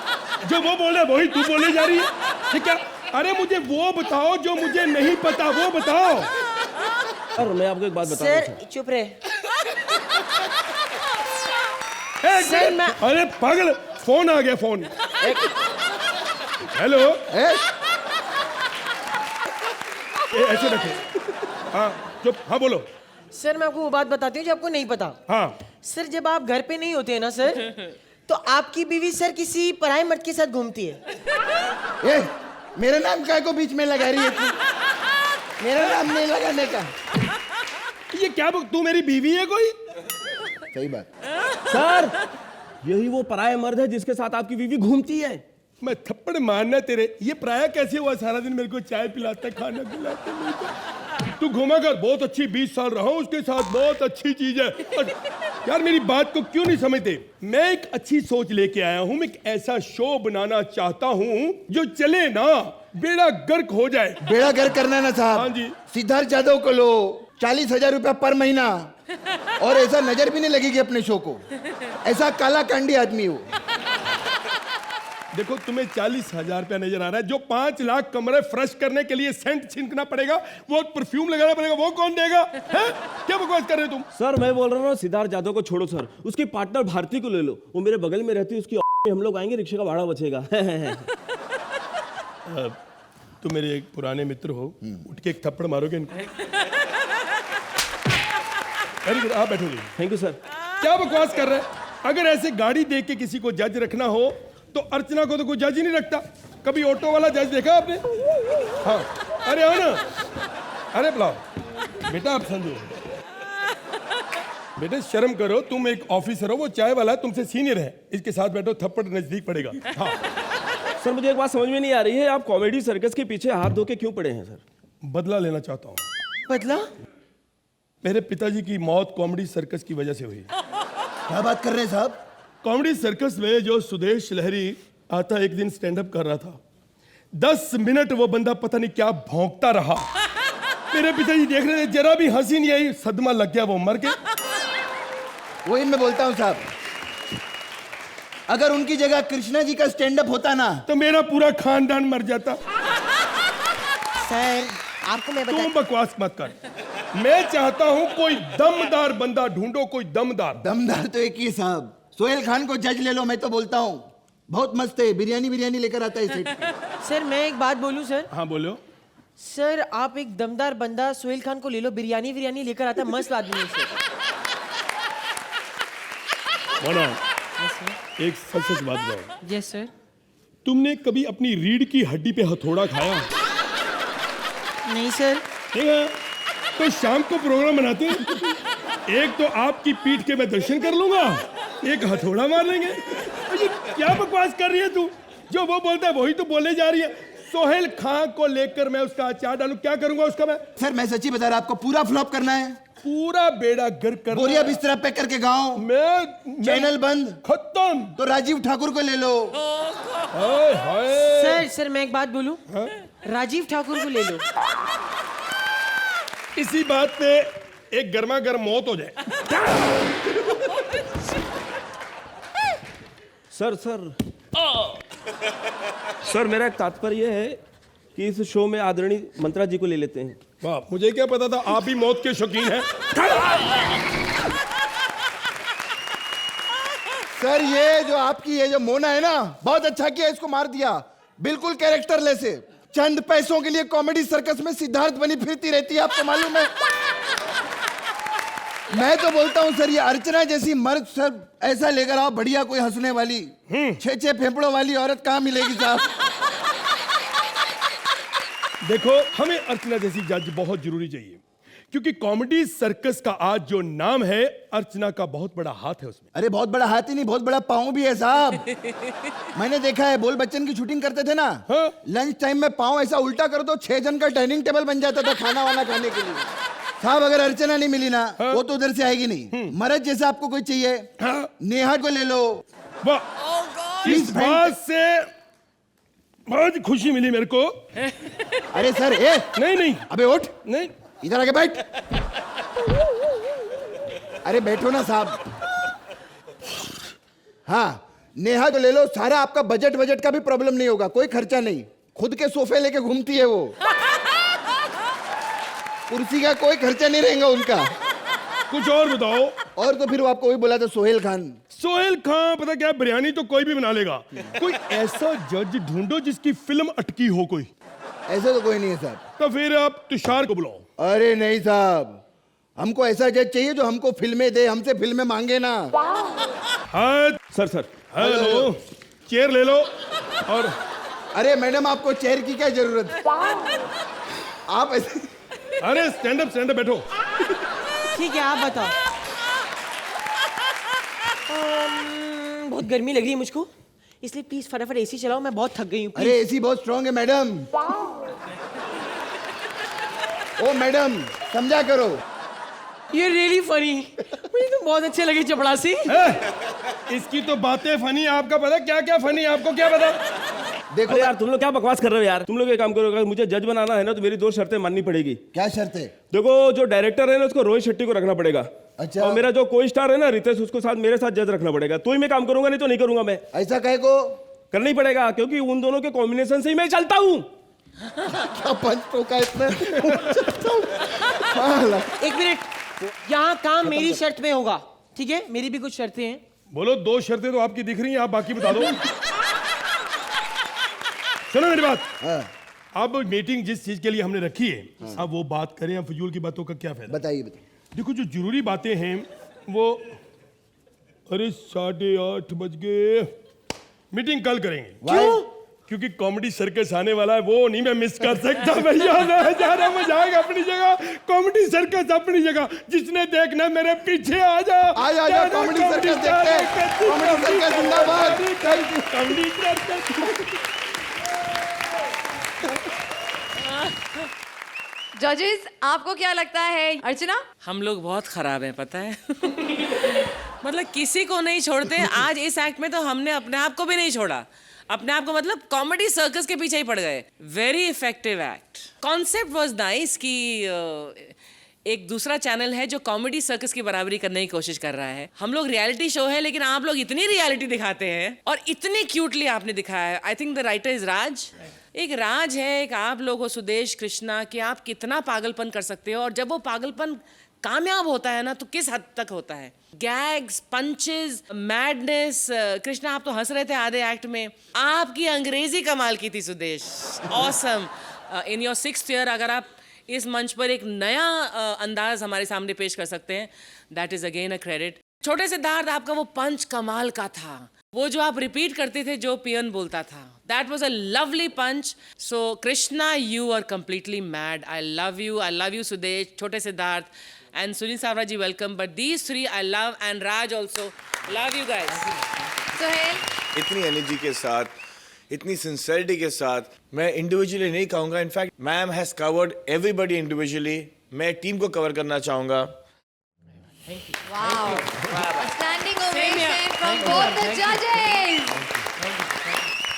जो वो बोल रहा है वही तू बोले जा रही है ये क्या अरे मुझे वो बताओ जो मुझे नहीं पता वो बताओ और मैं आपको एक बात बता सर चुप रहे सर मैं अरे पागल फोन आ गया फोन हेलो ऐसे रखे हाँ चुप हाँ बोलो सर मैं आपको वो बात बताती हूँ जो आपको नहीं पता हाँ सर जब आप घर पे नहीं होते हैं ना सर तो आपकी बीवी सर किसी पराये मर्द के साथ घूमती है मेरा नाम काय को बीच में लगा रही है तू? मेरा नाम नहीं लगाने का ये क्या तू मेरी बीवी है कोई सही बात सर यही वो पराया मर्द है जिसके साथ आपकी बीवी घूमती है मैं थप्पड़ मारना तेरे ये पराया कैसे हुआ सारा दिन मेरे को चाय पिलाता खाना पिलाता तू घूमा कर बहुत अच्छी 20 साल रहा उसके साथ बहुत अच्छी चीज है यार मेरी बात को क्यों नहीं समझते मैं एक अच्छी सोच लेके आया हूं मैं एक ऐसा शो बनाना चाहता हूं जो चले ना बेड़ा गर्क हो जाए बेड़ा गर्क करना ना साहब हाँ जी सिद्धार्थ यादव को लो 40,000 रुपया पर महीना और ऐसा नजर भी नहीं लगेगी अपने शो को ऐसा काला कांडी आदमी हो देखो तुम्हें 40,000 रुपया नजर आ रहा है जो 5 लाख कमरे फ्रेश करने के लिए सेंट छिड़कना पड़ेगा वो परफ्यूम लगाना पड़ेगा वो कौन देगा है? क्या बकवास कर रहे हो तुम सर मैं बोल रहा हूँ सिद्धार्थ यादव को छोड़ो सर उसकी पार्टनर भारती को ले लो वो मेरे बगल में रहती है उसकी हम लोग आएंगे रिक्शे का भाड़ा बचेगा तुम मेरे एक पुराने मित्र हो उठ के एक थप्पड़ मारोगे इनको वेरी गुड आप बैठो थैंक यू सर क्या बकवास कर रहे हैं अगर ऐसे गाड़ी देख के किसी को जज रखना हो तो अर्चना को तो कोई जज ही नहीं रखता कभी ऑटो वाला जज देखा आपने हाँ अरे आओ ना अरे बुलाओ बेटा आप समझो बेटे शर्म करो तुम एक ऑफिसर हो वो चाय वाला तुमसे सीनियर है इसके साथ बैठो थप्पड़ नजदीक पड़ेगा हाँ सर मुझे एक बात समझ में नहीं आ रही है आप कॉमेडी सर्कस के पीछे हाथ धो के क्यों पड़े हैं सर बदला लेना चाहता हूँ बदला मेरे पिताजी की मौत कॉमेडी सर्कस की वजह से हुई क्या बात कर रहे हैं साहब कॉमेडी सर्कस में जो सुदेश लहरी आता एक दिन स्टैंड अप कर रहा था 10 मिनट वो बंदा पता नहीं क्या भौंकता रहा मेरे पिताजी देख रहे थे जरा भी हंसी नहीं आई सदमा लग गया वो मर गया वही मैं बोलता हूँ साहब, अगर उनकी जगह कृष्णा जी का स्टैंड अप होता ना तो मेरा पूरा खानदान मर जाता। सर आपको मैं तुम बकवास मत कर। मैं चाहता हूँ कोई दमदार बंदा ढूंढो, कोई दमदार। दमदार तो एक ही है साहब, सोहेल खान को जज ले लो। मैं तो बोलता हूँ बहुत मस्त है, बिरयानी लेकर आता है सेट पे। सर मैं एक बात बोलूं सर? हाँ बोलो। सर आप एक दमदार बंदा सोहेल खान को ले लो, बिरयानी लेकर आता, मस्त आदमी है सर। बोलो, एक सच बात बताओ। Yes sir. तुमने कभी अपनी रीढ़ की हड्डी पे हथौड़ा खाया? नहीं सर। ठीक है, तो शाम को प्रोग्राम बनाते हैं, एक तो आपकी पीठ के मैं दर्शन कर लूंगा, एक हथौड़ा मार लेंगे। ये क्या बकवास कर रही है तू? जो वो बोलता है वही तो बोले जा रही है। सोहेल खान को लेकर मैं उसका अचार डालूं, क्या करूंगा उसका मैं? सर मैं सच्ची बता रहा, आपको पूरा फ्लॉप करना है, पूरा बेड़ा गर्क करना। बोरिया बिस्तरा पैक करके गाँव, मैं चैनल बंद, खत्म। तो राजीव ठाकुर को ले लो। हाय हाय। सर मैं एक बात बोलूं? राजीव ठाकुर को ले लो। इसी बात पे एक गर्मा गर्म मौत हो जाए। सर मेरा एक तात्पर्य है कि इस शो में आदरणीय मंत्रा जी को ले लेते हैं। वाह, मुझे क्या पता था आप भी मौत के शौकीन हैं। सर ये जो आपकी ये जो मोना है ना, बहुत अच्छा किया, इसको मार दिया, बिल्कुल कैरेक्टरलेस है। चंद पैसों के लिए कॉमेडी सर्कस में सिद्धार्थ बनी फिरती रहती है, आपको मालूम है? मैं तो बोलता हूँ सर, ये अर्चना जैसी मर्द सर ऐसा लेकर आओ, बढ़िया कोई हंसने वाली, 6 फेफड़ों वाली औरत कहाँ मिलेगी साहब? देखो, हमें अर्चना जैसी जज बहुत जरूरी चाहिए, क्योंकि कॉमेडी सर्कस का आज जो नाम है, अर्चना का बहुत बड़ा हाथ है उसमें। अरे बहुत बड़ा हाथ ही नहीं, बहुत बड़ा पाँव भी है साहब। मैंने देखा है, बोल बच्चन की शूटिंग करते थे ना, लंच टाइम में पाँव ऐसा उल्टा कर दो, 6 जन का डाइनिंग टेबल बन जाता था खाना वाना खाने के लिए। साहब अगर अर्चना नहीं मिली ना, वो तो उधर से आएगी नहीं। मरद जैसा आपको कोई चाहिए, नेहा को ले लो। इस बात से बहुत खुशी मिली मेरे को। अरे सर ए नहीं अबे उठ, नहीं, इधर आके बैठ। अरे बैठो ना साहब। हाँ नेहा को ले लो, सारा आपका बजट का भी प्रॉब्लम नहीं होगा, कोई खर्चा नहीं, खुद के सोफे लेके घूमती है वो, कुर्सी का कोई खर्चा नहीं रहेगा उनका। कुछ और बताओ। और तो फिर वो आपको वही बोला था, सोहेल खान। सोहेल खान पता क्या, बिरयानी तो कोई भी बना लेगा। कोई ऐसा जज ढूंढो जिसकी फिल्म अटकी हो कोई। ऐसा तो कोई नहीं है साहब। तो फिर आप तुषार को बुलाओ। अरे नहीं साहब, हमको ऐसा जज चाहिए जो हमको फिल्में दे, हमसे फिल्में मांगे ना। हाँ सर हेलो, चेयर ले लो। और अरे मैडम आपको चेयर की क्या जरूरत, आप ऐसे। अरे स्टैंड अप बैठो। ठीक है आप बताओ। बहुत गर्मी लग रही है मुझको, इसलिए प्लीज फटाफट एसी चलाओ, मैं बहुत थक गई हूँ। अरे एसी बहुत स्ट्रांग है मैडम। ओ मैडम समझा करो। ये रियली फनी, मुझे तो बहुत अच्छे लगे चपड़ासी। इसकी तो बातें फनी, आपका पता क्या क्या फनी, आपको क्या पता? देखो यार तुम लोग क्या बकवास कर रहे हो यार। तुम लोग ये काम करो, अगर मुझे जज बनाना है ना तो मेरी 2 शर्तें माननी पड़ेगी। क्या शर्तें? देखो जो डायरेक्टर है ना उसको रोहित शेट्टी को रखना पड़ेगा। अच्छा। और मेरा जो को स्टार है ना रितेश, उसको साथ मेरे साथ जज रखना पड़ेगा, तो ही मैं काम करूंगा, नहीं तो नहीं करूंगा मैं। ऐसा कहे को करना ही पड़ेगा, क्योंकि उन दोनों के कॉम्बिनेशन से ही मैं चलता हूँ। क्या पंच टोका इसमें। एक मिनट, यहाँ काम मेरी शर्त में होगा, ठीक है? मेरी भी कुछ शर्तें हैं। बोलो, 2 शर्तें तो आपकी दिख रही हैं, आप बाकी बता दो। सुनो मेरी बात। अब मीटिंग जिस चीज के लिए हमने रखी है, अब वो बात करें, अब फजूल की बातों का क्या फायदा? बताइए। देखो जो जरूरी बातें हैं वो, अरे 8:30 बज गए, मीटिंग कल करेंगे। क्यों? क्योंकि कॉमेडी सर्कस आने वाला है, वो नहीं मैं मिस कर सकता भैया। नजारा मजा आएगा अपनी जगह, कॉमेडी सर्कस अपनी जगह, जिसने देखना मेरे पीछे आ जा। आजा कॉमेडी सर्कस देखते हैं। कॉमेडी सर्कस जिंदाबाद। Comedy circus. जजेस, आपको क्या लगता है? अर्चना, हम लोग बहुत खराब हैं, पता है। मतलब किसी को नहीं छोड़ते। आज इस एक्ट में तो हमने अपने आप को भी नहीं छोड़ा, अपने आप को मतलब कॉमेडी सर्कस के पीछे ही पड़ गए। Very effective act, concept was nice कि एक दूसरा चैनल है जो कॉमेडी सर्कस की बराबरी करने की कोशिश कर रहा है। हम लोग रियलिटी शो है, लेकिन आप लोग इतनी रियलिटी दिखाते हैं और इतने क्यूटली आपने दिखाया है। I think the writer is Raj. एक राज है, एक आप लोग हो सुदेश, कृष्णा, कि आप कितना पागलपन कर सकते हो, और जब वो पागलपन कामयाब होता है ना तो किस हद तक होता है। Gags, punches, madness. कृष्णा आप तो हंस रहे थे आधे एक्ट में। आपकी अंग्रेजी कमाल की थी Sudesh, awesome. In your 6th year अगर आप इस मंच पर एक नया अंदाज हमारे सामने पेश कर सकते हैं, that is again a credit. छोटे सिद्धार्थ, आपका वो पंच कमाल का था, वो जो आप रिपीट करते थे जो पियन बोलता था, that was a lovely punch. So Krishna, you are completely mad. I love you Sudesh, छोटे Siddharth, and Sunil Savra ji, welcome. But these three I love, and Raj also. Love you guys. Sohail, इतनी energy के साथ, इतनी sincerity के साथ, मैं individually नहीं कहूंगा। In fact ma'am has covered everybody individually. मैं टीम को कवर करना चाहूंगा। wow. A standing ovation from both the judges.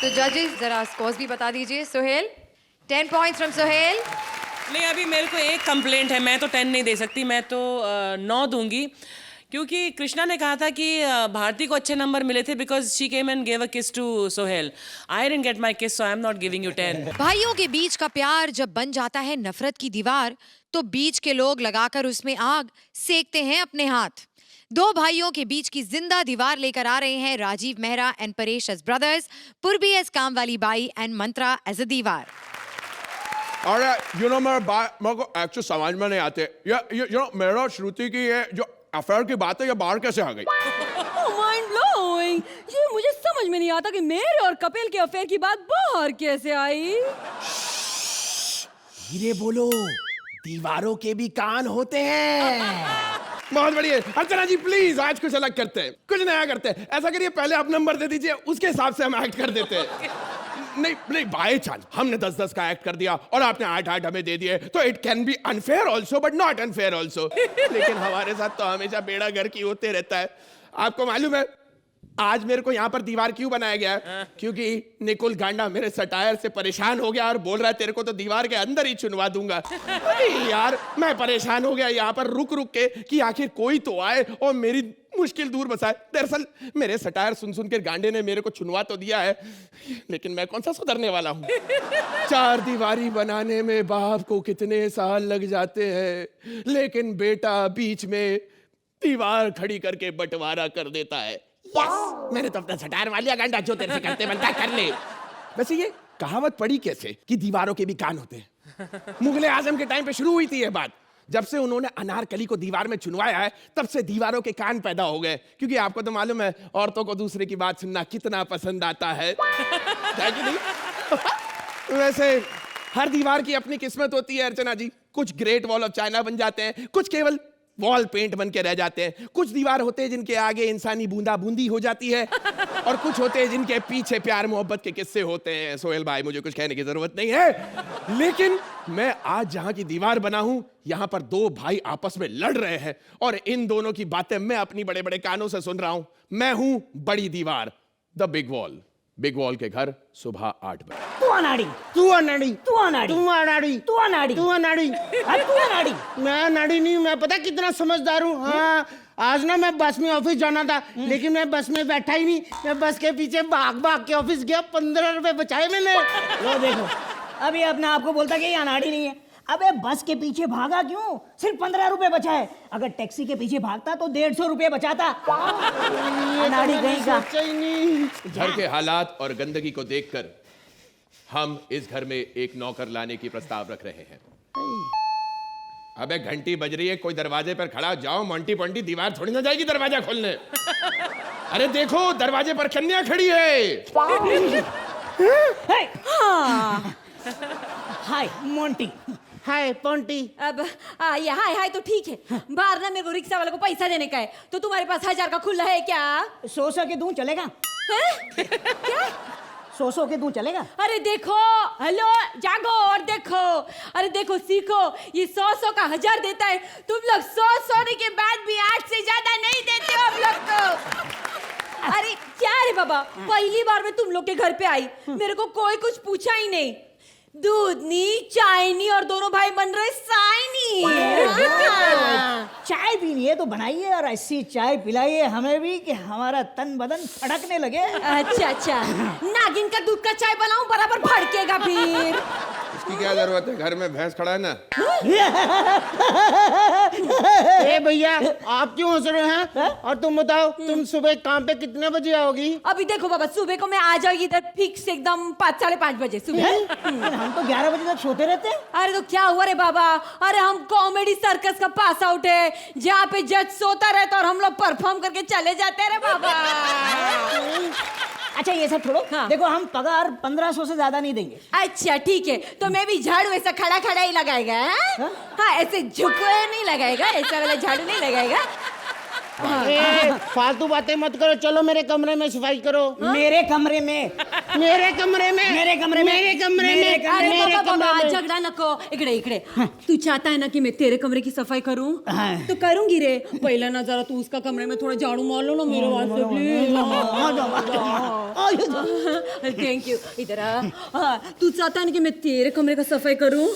तो जजेस जरा स्कोर्स भी बता दीजिए। Sohail, 10 points from Sohail. नहीं, अभी मेरे को एक कंप्लेंट है, मैं तो 10 नहीं दे सकती, मैं तो 9 दूंगी, क्योंकि कृष्णा ने कहा था कि भारती को अच्छे नंबर मिले थे because she came and gave a kiss to Sohail. I didn't get my kiss, so I am not giving you 10। भाइयों के बीच का प्यार जब बन जाता है नफरत की दीवार, तो बीच के लोग लगाकर उसमें आग सेकते हैं अपने हाथ। दो भाइयों के बीच की जिंदा दीवार लेकर आ रहे हैं Rajiv Mehra and Paresh as brothers, Purvi as कामवाली बाई एंड मंत्रा एज अ दीवार। अरे मेरे को एक्चुअली समझ में नहीं आते। मेरा श्रुति की ये जो अफेयर की बात है, ये बाहर कैसे आ गई? Mind blowing. ये मुझे समझ में नहीं आता कि मेरे और कपिल के अफेयर की बात बाहर कैसे आई। धीरे बोलो, दीवारों के भी कान होते हैं। बहुत बढ़िया। अर्चना जी प्लीज आज कुछ अलग करते हैं, कुछ नया करते हैं। ऐसा करिए, पहले आप नंबर दे दीजिए, उसके हिसाब से हम एक्ट कर देते हैं। नहीं बाय चांस हमने 10-10 का एक्ट कर दिया और आपने 8-8 हमें दे दिए, तो it can be unfair also but not unfair also. लेकिन हमारे साथ तो हमेशा बेड़ा घर की होते रहता है। आपको मालूम है आज मेरे को यहाँ पर दीवार क्यों बनाया गया है? क्योंकि निकुल गांडा मेरे सटायर से परेशान हो गया और बोल रहा है तेरे को तो दीवार के अंदर ही चुनवा दूंगा। अरे यार मैं परेशान हो गया यहाँ पर रुक के कि आखिर कोई तो आए और मेरी मुश्किल दूर बसाए। दरअसल मेरे सटायर सुन के गांडे ने मेरे को चुनवा तो दिया है, लेकिन मैं कौन सा सुधरने वाला हूँ। 4 दीवारी बनाने में बाप को कितने साल लग जाते हैं, लेकिन बेटा बीच में दीवार खड़ी करके बंटवारा कर देता है। यस, मैंने तो अपना सटायर वालिया गांडा जो तेरे से करते बनता कर ले। वैसे ये कहावत पड़ी कैसे कि दीवारों के भी कान होते हैं? मुगले आजम के टाइम पे शुरू हुई थी ये बात। जब से उन्होंने अनारकली को दीवार में चुनवाया है, तब से दीवारों के कान पैदा हो गए। क्योंकि आपको तो मालूम है औरतों को दूसरे की बात सुनना कितना पसंद आता है, कि नहीं? वैसे हर दीवार की अपनी किस्मत होती है अर्चना जी। कुछ ग्रेट वॉल ऑफ चाइना बन जाते हैं, कुछ केवल वॉल पेंट बन के रह जाते हैं। कुछ दीवार होते हैं जिनके आगे इंसानी बूंदा बूंदी हो जाती है, और कुछ होते हैं जिनके पीछे प्यार मोहब्बत के किस्से होते हैं। सोहेल भाई मुझे कुछ कहने की जरूरत नहीं है, लेकिन मैं आज जहां की दीवार बना हूं, यहां पर 2 भाई आपस में लड़ रहे हैं और इन दोनों की बातें मैं अपनी बड़े बड़े कानों से सुन रहा हूं। मैं हूं बड़ी दीवार, the big wall. Big wall के घर सुबह 8 बजे। तू अनाड़ी, तू अनाड़ी, तू अनाड़ी, तू अनाड़ी, तू अनाड़ी, तू अनाड़ी, तू अनाड़ी। मैं अनाड़ी नहीं, मैं पता कितना समझदार हूँ। हाँ, आज ना मैं बस में ऑफिस जाना था, लेकिन मैं बस में बैठा ही नहीं। मैं बस के पीछे भाग भाग के ऑफिस गया, 15 रुपए बचाए मैंने। लो देखो, अभी अपने आप को बोलता कि ये अनाड़ी नहीं है। अबे बस के पीछे भागा क्यों? सिर्फ 15 रुपए बचाए। अगर टैक्सी के पीछे भागता तो 150 रुपए बचाता। अनाड़ी कहीं का। घर के हालात और गंदगी को देखकर हम इस घर में एक नौकर लाने की प्रस्ताव रख रहे हैं। अबे घंटी बज रही है, कोई दरवाजे पर खड़ा जाओ। मोंटी पोंटी दीवार थोड़ी ना जाएगी दरवाजा खोलने। अरे देखो दरवाजे पर कन्या खड़ी है। हाय मोंटी। हाय पोंटी। अब ये हाय तो ठीक है, बाहर ना मेरे को रिक्शा वाले को पैसा देने का है, तो तुम्हारे पास 1000 का खुला है क्या? 100 के दूं चलेगा? क्या? 100 के दूं चलेगा? अरे देखो, हेलो जागो और देखो। अरे देखो सीखो, ये 100 का 1000 देता है। तुम लोग 100 सोने के बाद भी 8 से ज्यादा नहीं देते हो हम लोग को। अरे क्या रे बाबा, पहली बार मैं तुम लोग के घर पे आई, मेरे को कोई कुछ पूछा ही नहीं। दूध नहीं, चाय नहीं, और दोनों भाई बन रहे साई नहीं। चाय पीनी है तो बनाइए और ऐसी चाय पिलाइए हमें भी कि हमारा तन बदन फड़कने लगे। अच्छा अच्छा, नागिन का दूध का चाय बनाऊं बराबर फड़केगा फिर। इसकी क्या जरूरत है, घर में भैंस खड़ा है ना। ए भैया, आप क्यों हंस रहे हैं? और तुम बताओ, तुम सुबह काम पे कितने बजे आओगी? अभी देखो बाबा, सुबह को मैं आ जाऊंगी इधर फिक्स एकदम 5 साढ़े 5 बजे सुबह। हम तो 11 बजे तक सोते रहते हैं। अरे तो क्या हुआ रे बाबा, अरे हम कॉमेडी सर्कस का पास आउट है, जहाँ पे जज सोता रहता और हम लोग परफॉर्म करके चले जाते हैं रे बाबा। अच्छा ये सब छोड़ो, हाँ। देखो हम पगार 1500 से ज्यादा नहीं देंगे। अच्छा ठीक है, तो मैं भी झाड़ू ऐसा खड़ा खड़ा ही लगाएगा। हाँ, ऐसे झुके नहीं लगाएगा, ऐसा वाला झाड़ू नहीं लगाएगा। ए, फालतू बातें मत करो, चलो मेरे कमरे में सफाई करो। मेरे कमरे में, मेरे कमरे में, मेरे कमरे में, मेरे कमरे में, अरे मेरे बाबा कमरे बाबा, में। झगड़ा नको। इकडे इकडे, तू चाहता है ना कि मैं तेरे कमरे की सफाई करूं? तो करूंगी रे। पहले ना जरा तू उसका कमरे में थोड़ा झाड़ू मार लो ना मेरे वास्ते प्लीज। Thank you. इधर आ। तू चाहता है ना कि मैं तेरे कमरे का सफाई करूं?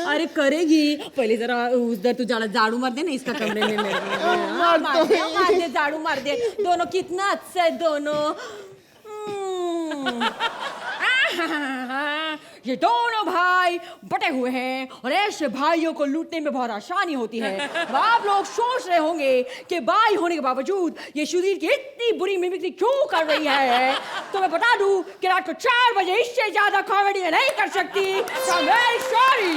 अरे करेगी, पहले जरा उधर तू झाड़ू मार दे ना इसका कमरे में मेरे। मार दे झाड़ू मार दे, दोनों कितना अच्छा है दोनों। ये दोनों भाई बटे हुए हैं और ऐसे भाइयों को लूटने में बहुत आसानी होती है। आप लोग सोच रहे होंगे कि भाई होने के बावजूद ये सुधीर की इतनी बुरी मिमिक्री क्यों कर रही है, तो मैं बता दूं कि रात को 4 बजे इससे ज्यादा कॉमेडी नहीं कर सकती। Very sorry.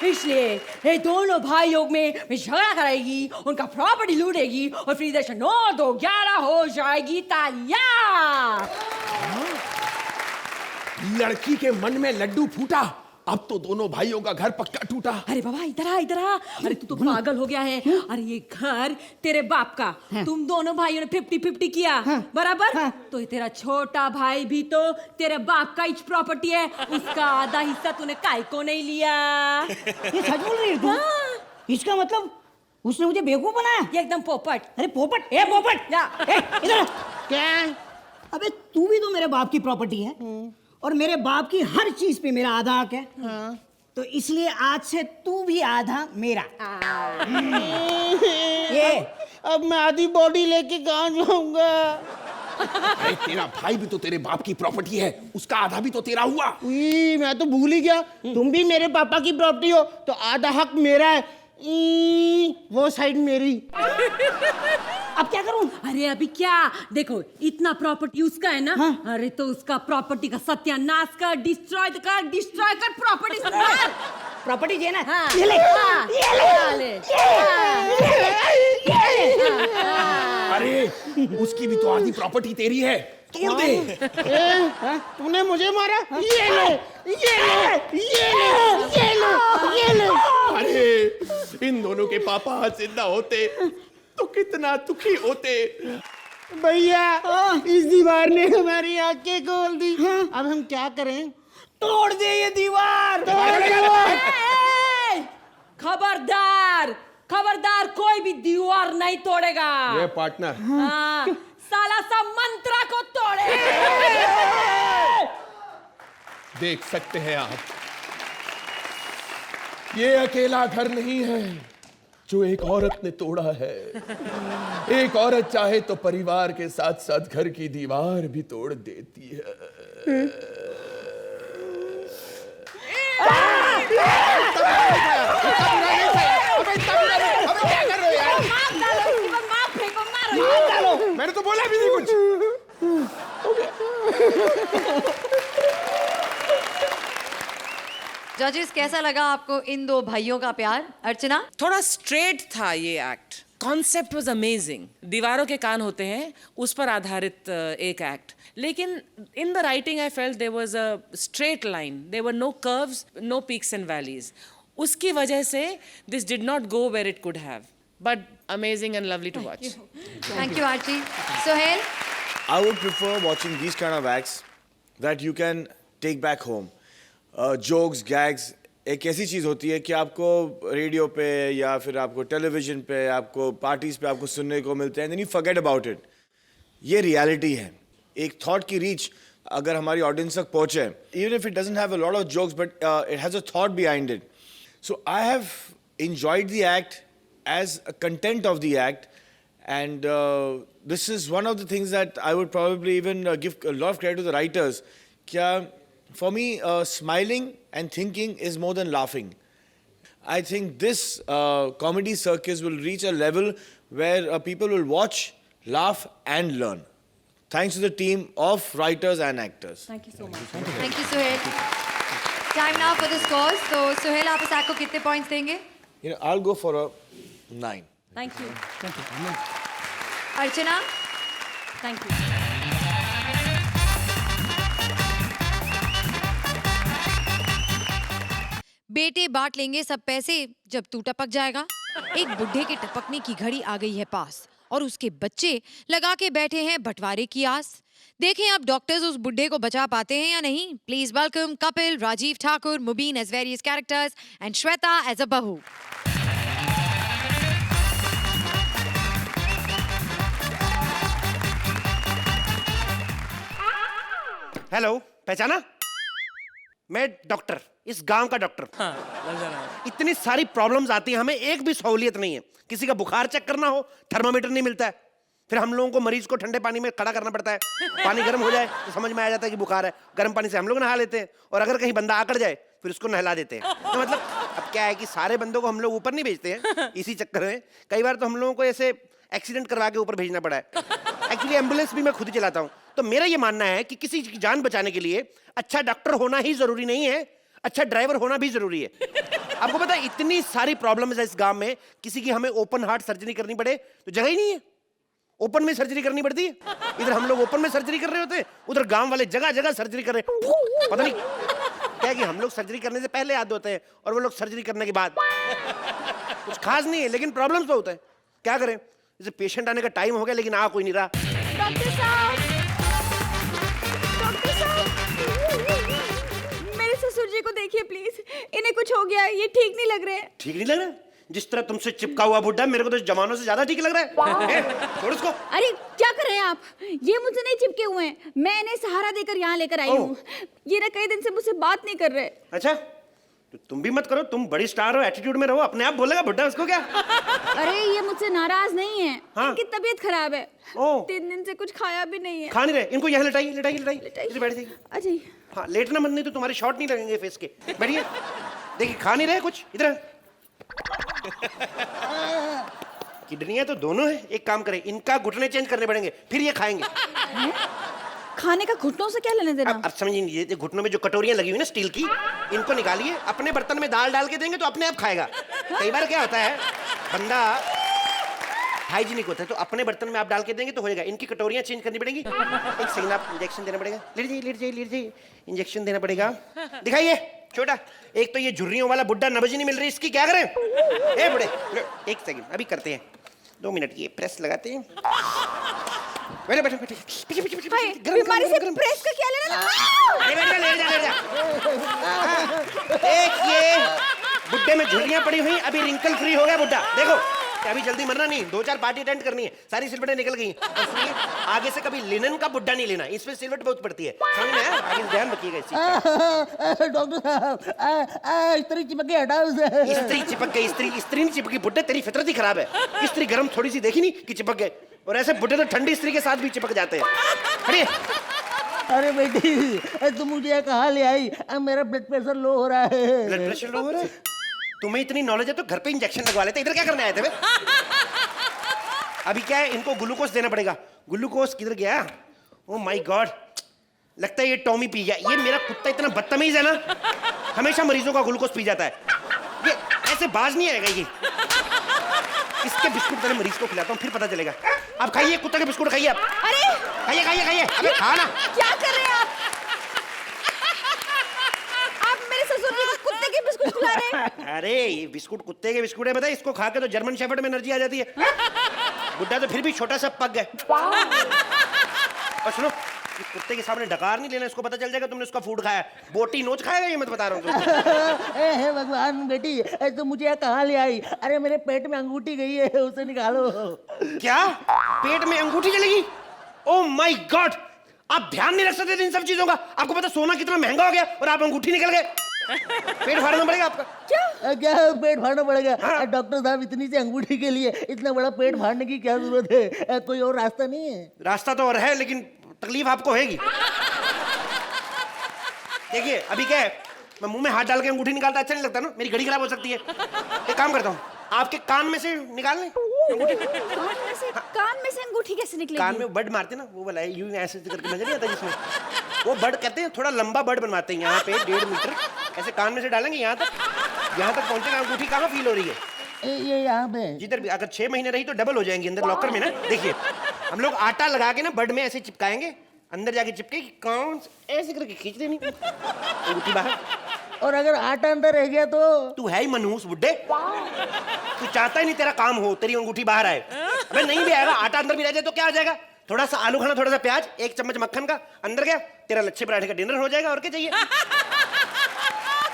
इसलिए ये दोनों भाइयों में झगड़ा कराएगी, उनका प्रॉपर्टी लूटेगी और फिर इधर से 9 2 11 हो जाएगी तालियां। लड़की के मन में लड्डू फूटा, अब तो दोनों भाइयों का घर पक्का टूटा। अरे बाबा इधर आ इधर आ। अरे तू तो पागल हो गया है। अरे ये घर तेरे बाप का, तुम दोनों भाइयों ने 50-50 किया, बराबर। तो ये तेरा छोटा भाई भी तो तेरे बाप का ही प्रॉपर्टी है, उसका आधा हिस्सा तूने काय को नहीं लिया। ये सच बोल रही है तू? इसका मतलब उसने मुझे बेवकूफ बनाया? ये एकदम पोपट। अरे पोपट, ए पोपट, इधर। क्या? अबे तू भी तो मेरे बाप की प्रॉपर्टी है और मेरे बाप की हर चीज पे मेरा आधा हक है। तो इसलिए आज से तू भी आधा मेरा। ये अब मैं आधी बॉडी लेके कहाँ जाऊंगा? अरे तेरा भाई भी तो तेरे बाप की प्रॉपर्टी है, उसका आधा भी तो तेरा हुआ। मैं तो भूल ही गया, तुम भी मेरे पापा की प्रॉपर्टी हो तो आधा हक मेरा है। वो साइड मेरी। अब क्या करूं? अरे अभी क्या, देखो इतना प्रॉपर्टी उसका है ना। अरे तो उसका प्रॉपर्टी का सत्यानाश कर, डिस्ट्रॉय कर प्रॉपर्टी। प्रॉपर्टी जे ना, ये ले, अरे उसकी भी तो आधी प्रॉपर्टी तेरी है, तोड़ दे। तूने मुझे मारा, ये ले, ये ले, ये ले, ये ले, ये ले। अरे इन दोनों के पापा आज जिंदा होते तो कितना दुखी होते। भैया, इस दीवार ने हमारी आंखें खोल दी। अब हम क्या करें? तोड़ दे ये दीवार। खबरदार खबरदार, कोई भी दीवार नहीं तोड़ेगा। ये पार्टनर। हाँ, साला सा मंत्रा को तोड़े। देख सकते हैं आप, ये अकेला घर नहीं है जो एक औरत ने तोड़ा है। एक औरत चाहे तो परिवार के साथ साथ घर की दीवार भी तोड़ देती है। मैंने तो बोला भी नहीं कुछ। जजेस, कैसा लगा आपको इन दो भाइयों का प्यार? अर्चना? थोड़ा स्ट्रेट था ये एक्ट, कॉन्सेप्ट वाज अमेजिंग। दीवारों के कान होते हैं, उस पर आधारित एक एक्ट, लेकिन in the writing I felt there was a straight line, there were no curves, no peaks and valleys. उसकी वजह से this did not go where it could have, but amazing and lovely to watch. Thank you Archie. Sohail? I would prefer watching these kind of acts that you can take back home. Jokes, gags, एक ऐसी चीज़ होती है कि आपको radio पे या फिर आपको टेलीविजन पे, आपको पार्टीज पे आपको सुनने को मिलते हैं, then you forget about it. ये रियलिटी है। एक थॉट की रीच अगर हमारी ऑडियंस तक पहुंचे, even if it doesn't have a lot of jokes, but it has a thought behind it. So I have enjoyed the act as a content of the act, and this is one of the things that I would probably even give a lot of credit to the writers. For me, smiling and thinking is more than laughing. I think this comedy circus will reach a level where people will watch, laugh, and learn. Thanks to the team of writers and actors. Thank you so much. Thank you Suhail. Time now for the scores. तो सुहेल, आप इस act को कितने points देंगे? I'll go for a 9. Thank you. Archana? Thank you. बेटे बांट लेंगे सब पैसे जब तू टपक जाएगा। एक बुढ़े के टपकने की घड़ी आ गई है पास और उसके बच्चे लगा के बैठे हैं बंटवारे की आस। देखें अब डॉक्टर्स उस बुढ़े को बचा पाते हैं या नहीं। Please welcome Kapil, Rajiv Thakur, Mubeen as various characters and Shweta as a बहू। हेलो, पहचाना? मैं डॉक्टर, इस गांव का डॉक्टर। इतनी सारी प्रॉब्लम्स आती हैं, हमें एक भी सहूलियत नहीं है। किसी का बुखार चेक करना हो, थर्मामीटर नहीं मिलता है। फिर हम लोगों को मरीज को ठंडे पानी में खड़ा करना पड़ता है। पानी गर्म हो जाए तो समझ में आ जाता है कि बुखार है। गर्म पानी से हम लोग नहा लेते हैं, और अगर कहीं बंदा आकड़ जाए फिर उसको नहला देते हैं। तो मतलब अब क्या है कि सारे बंदों को हम लोग ऊपर नहीं भेजते हैं। इसी चक्कर में कई बार तो हम लोगों को ऐसे एक्सीडेंट करवा के ऊपर भेजना पड़ा है। एक्चुअली एम्बुलेंस भी मैं खुद ही चलाता हूँ। तो मेरा ये मानना है कि किसी की जान बचाने के लिए अच्छा डॉक्टर होना ही जरूरी नहीं है, अच्छा ड्राइवर होना भी जरूरी है। आपको पता है इतनी सारी प्रॉब्लम्स है इस गांव में, किसी की हमें ओपन हार्ट सर्जरी करनी पड़े तो जगह ही नहीं है। ओपन में सर्जरी करनी पड़ती है। इधर हम लोग ओपन में सर्जरी कर रहे होते हैं, उधर गांव वाले जगह जगह सर्जरी कर रहे हैं। पता नहीं क्या है कि हम लोग सर्जरी करने से पहले याद होते हैं और वो लोग सर्जरी करने के बाद। कुछ खास नहीं है, लेकिन प्रॉब्लम्स तो होता है। क्या करें, जैसे पेशेंट आने का टाइम हो गया लेकिन आ कोई नहीं रहा। डॉक्टर साहब, डॉक्टर साहब, मेरे ससुर जी को देखिए प्लीज, इन्हें कुछ हो गया है, ये ठीक नहीं लग रहे हैं। ठीक नहीं लग रहा है? जिस तरह तुमसे चिपका हुआ बुड्ढा मेरे को तो जवानों से ज्यादा ठीक लग रहा है। छोड़ उसको। अरे क्या कर रहे हैं आप? ये मुझसे नहीं चिपके हुए हैं, मैं इन्हें सहारा देकर यहाँ लेकर आई हूँ। ये ना कई दिन से मुझसे बात नहीं कर रहे। अच्छा, तो तुम भी मत करो, तुम बड़ी स्टार हो, एटीट्यूड में रहो, अपने आप बोलेगा बुड्ढा, उसको क्या? अरे ये मुझसे नाराज नहीं है, हाँ? इनकी तबीयत खराब है। 3 दिन से कुछ खाया भी नहीं है। खा नहीं रहे, इनको यहाँ लिटाइए लिटाइए लिटाइए, इधर बैठ जाइए। अच्छा, हाँ, लेटना मत, नहीं तो तुम्हारे शॉट नहीं लगेंगे फेस के। बैठिए, देखिए खा नहीं रहे कुछ, इधर। किडनियां तो दोनों है, एक काम करें, इनका घुटने चेंज करने पड़ेंगे, फिर ये खाएंगे। खाने का घुटनों से क्या लेने देना? अब समझिए, ये घुटनों में जो कटोरियां लगी हुई ना स्टील की, इनको निकालिए, अपने बर्तन में दाल डाल के देंगे तो अपने आप खाएगा। कई बार क्या होता है, बंदा हाइजीनिक होता है तो अपने बर्तन में आप डाल के देंगे तो हो जाएगा। इनकी कटोरियां चेंज करनी पड़ेंगी। एक सेकंड, आप इंजेक्शन देना पड़ेगा। लेट जाइए लेट जाइए लेट जाइए, इंजेक्शन देना पड़ेगा। दिखाइए छोटा, एक तो ये झुर्रियों वाला बुड्ढा नब्ज नहीं मिल रही, इसकी क्या करें? ए बुढ़े, एक सेकंड अभी करते हैं, 2 मिनट, ये प्रेस लगाते हैं। बैठो बैठो बैठो, पीछे पीछे पीछे, बीमारी से प्रेस का क्या लेना? लेट जा। एक ये बुड्ढे में झुर्रियां पड़ी हुई, अभी रिंकल फ्री हो गया बुड्ढा। देखो अभी जल्दी मरना नहीं, 2-4 पार्टी अटेंड करनी है, सारी सिलवटें निकल गई। और सुनिए, आगे से कभी लिनन का बुड्ढा नहीं लेना, इसमें सिलवट बहुत पड़ती है, समझ में आया? आगे ध्यान रखिएगा इस चीज का। डॉक्टर साहब, इस्त्री चिपक गई, हटाओ उसे। इस्त्री चिपक गई? इस्त्री नहीं चिपकी बुड्ढे, तेरी फितरत ही खराब है। इस्त्री गर्म थोड़ी सी देखी नहीं कि चिपक गए, और ऐसे बुड्ढे तो ठंडी इस्त्री के साथ भी चिपक जाते हैं। हटिए। अरे बेटी, तुम मुझे कहाँ ले आई? मेरा ब्लड प्रेशर लो हो रहा है। ब्लड प्रेशर लो हो रहा है? तुम्हें इतनी नॉलेज है तो घर पे इंजेक्शन लगवा लेते, इधर क्या करने आए थे? अभी क्या है, इनको ग्लूकोज देना पड़ेगा। ग्लूकोज किधर गया? ओह माय गॉड, लगता है ये टॉमी पी गया। ये मेरा कुत्ता इतना बदतमीज है ना, हमेशा मरीजों का ग्लूकोज पी जाता है। ये ऐसे बाज नहीं आएगा ये। इसके बिस्कुट पहले मरीज को खिलाता हूँ, फिर पता चलेगा। आप खाइए कुत्ते के बिस्कुट, खाइए आप। अरे खाइए खाइए खाइए, अबे खाना। क्या कर रहे हैं आप? मेरे ससुर जी को कुत्ते के बिस्कुट खिला रहे हैं? अरे ये बिस्कुट कुत्ते के बिस्कुट है, बताए, इसको खा के तो जर्मन शेफर्ड में एनर्जी आ जाती है। बुड्ढा तो फिर भी छोटा सा पक गए। और सुनो, कुत्ते के सामने डकार नहीं लेना, इसको पता चल जाएगा तुमने उसका फूड खाया। बोटी नोच खाएगा ये, मैं तो बता रहा हूँ। हे भगवान बेटी, तुम मुझे कहाँ ले आई? अरे मेरे पेट में अंगूठी गई है, उसे निकालो। क्या पेट में अंगूठी चलेगी? ओह माय गॉड, आप ध्यान नहीं रख सकते इन सब चीजों का? आपको पता सोना कितना महंगा हो गया और आप अंगूठी निकल गए? पेट फाड़ना पड़ेगा आपका। क्या? क्या पेट फाड़ना पड़ेगा? डॉक्टर साहब, इतनी सी अंगूठी के लिए इतना बड़ा पेट फाड़ने की क्या जरूरत है? कोई और रास्ता नहीं है? रास्ता तो और है, लेकिन तकलीफ आपको होगी। देखिए अभी क्या है, मैं मुंह में हाथ डाल के अंगूठी निकालता अच्छा नहीं लगता ना, मेरी घड़ी खराब हो सकती है। एक काम करता हूँ, आपके कान में से निकाल लें अंगूठी। कान में से अंगूठी कैसे निकलेगी? कान में बर्ड मारते ना, वो वाला यूं ऐसे करके मजा नहीं आता जिसमें, वो बर्ड कहते हैं, थोड़ा लंबा बर्ड बनवाते हैं, यहाँ पे 1.5 मीटर ऐसे कान में से डालेंगे, यहाँ तक पहुंचेगा। अंगूठी कहाँ फील हो रही है? ये यहाँ पे जिधर भी, अगर 6 महीने रही तो डबल हो जाएंगी अंदर लॉकर में ना। देखिए हम लोग आटा लगा के ना बर्ड में ऐसे चिपकाएंगे, अंदर जाके चिपके कौन ऐसे करके खींच देनी अंगूठी बाहर। और अगर आटा अंदर रह गया तो? तू है ही मनहूस बुड्ढे, तू चाहता ही नहीं तेरा काम हो, तेरी अंगूठी बाहर आए। अबे नहीं भी आएगा, आटा अंदर भी रह जाए तो क्या हो जाएगा? थोड़ा सा आलू खाना, थोड़ा सा प्याज, 1 चम्मच मक्खन का अंदर गया, तेरा लच्छे पराठे का डिनर हो जाएगा। और क्या चाहिए?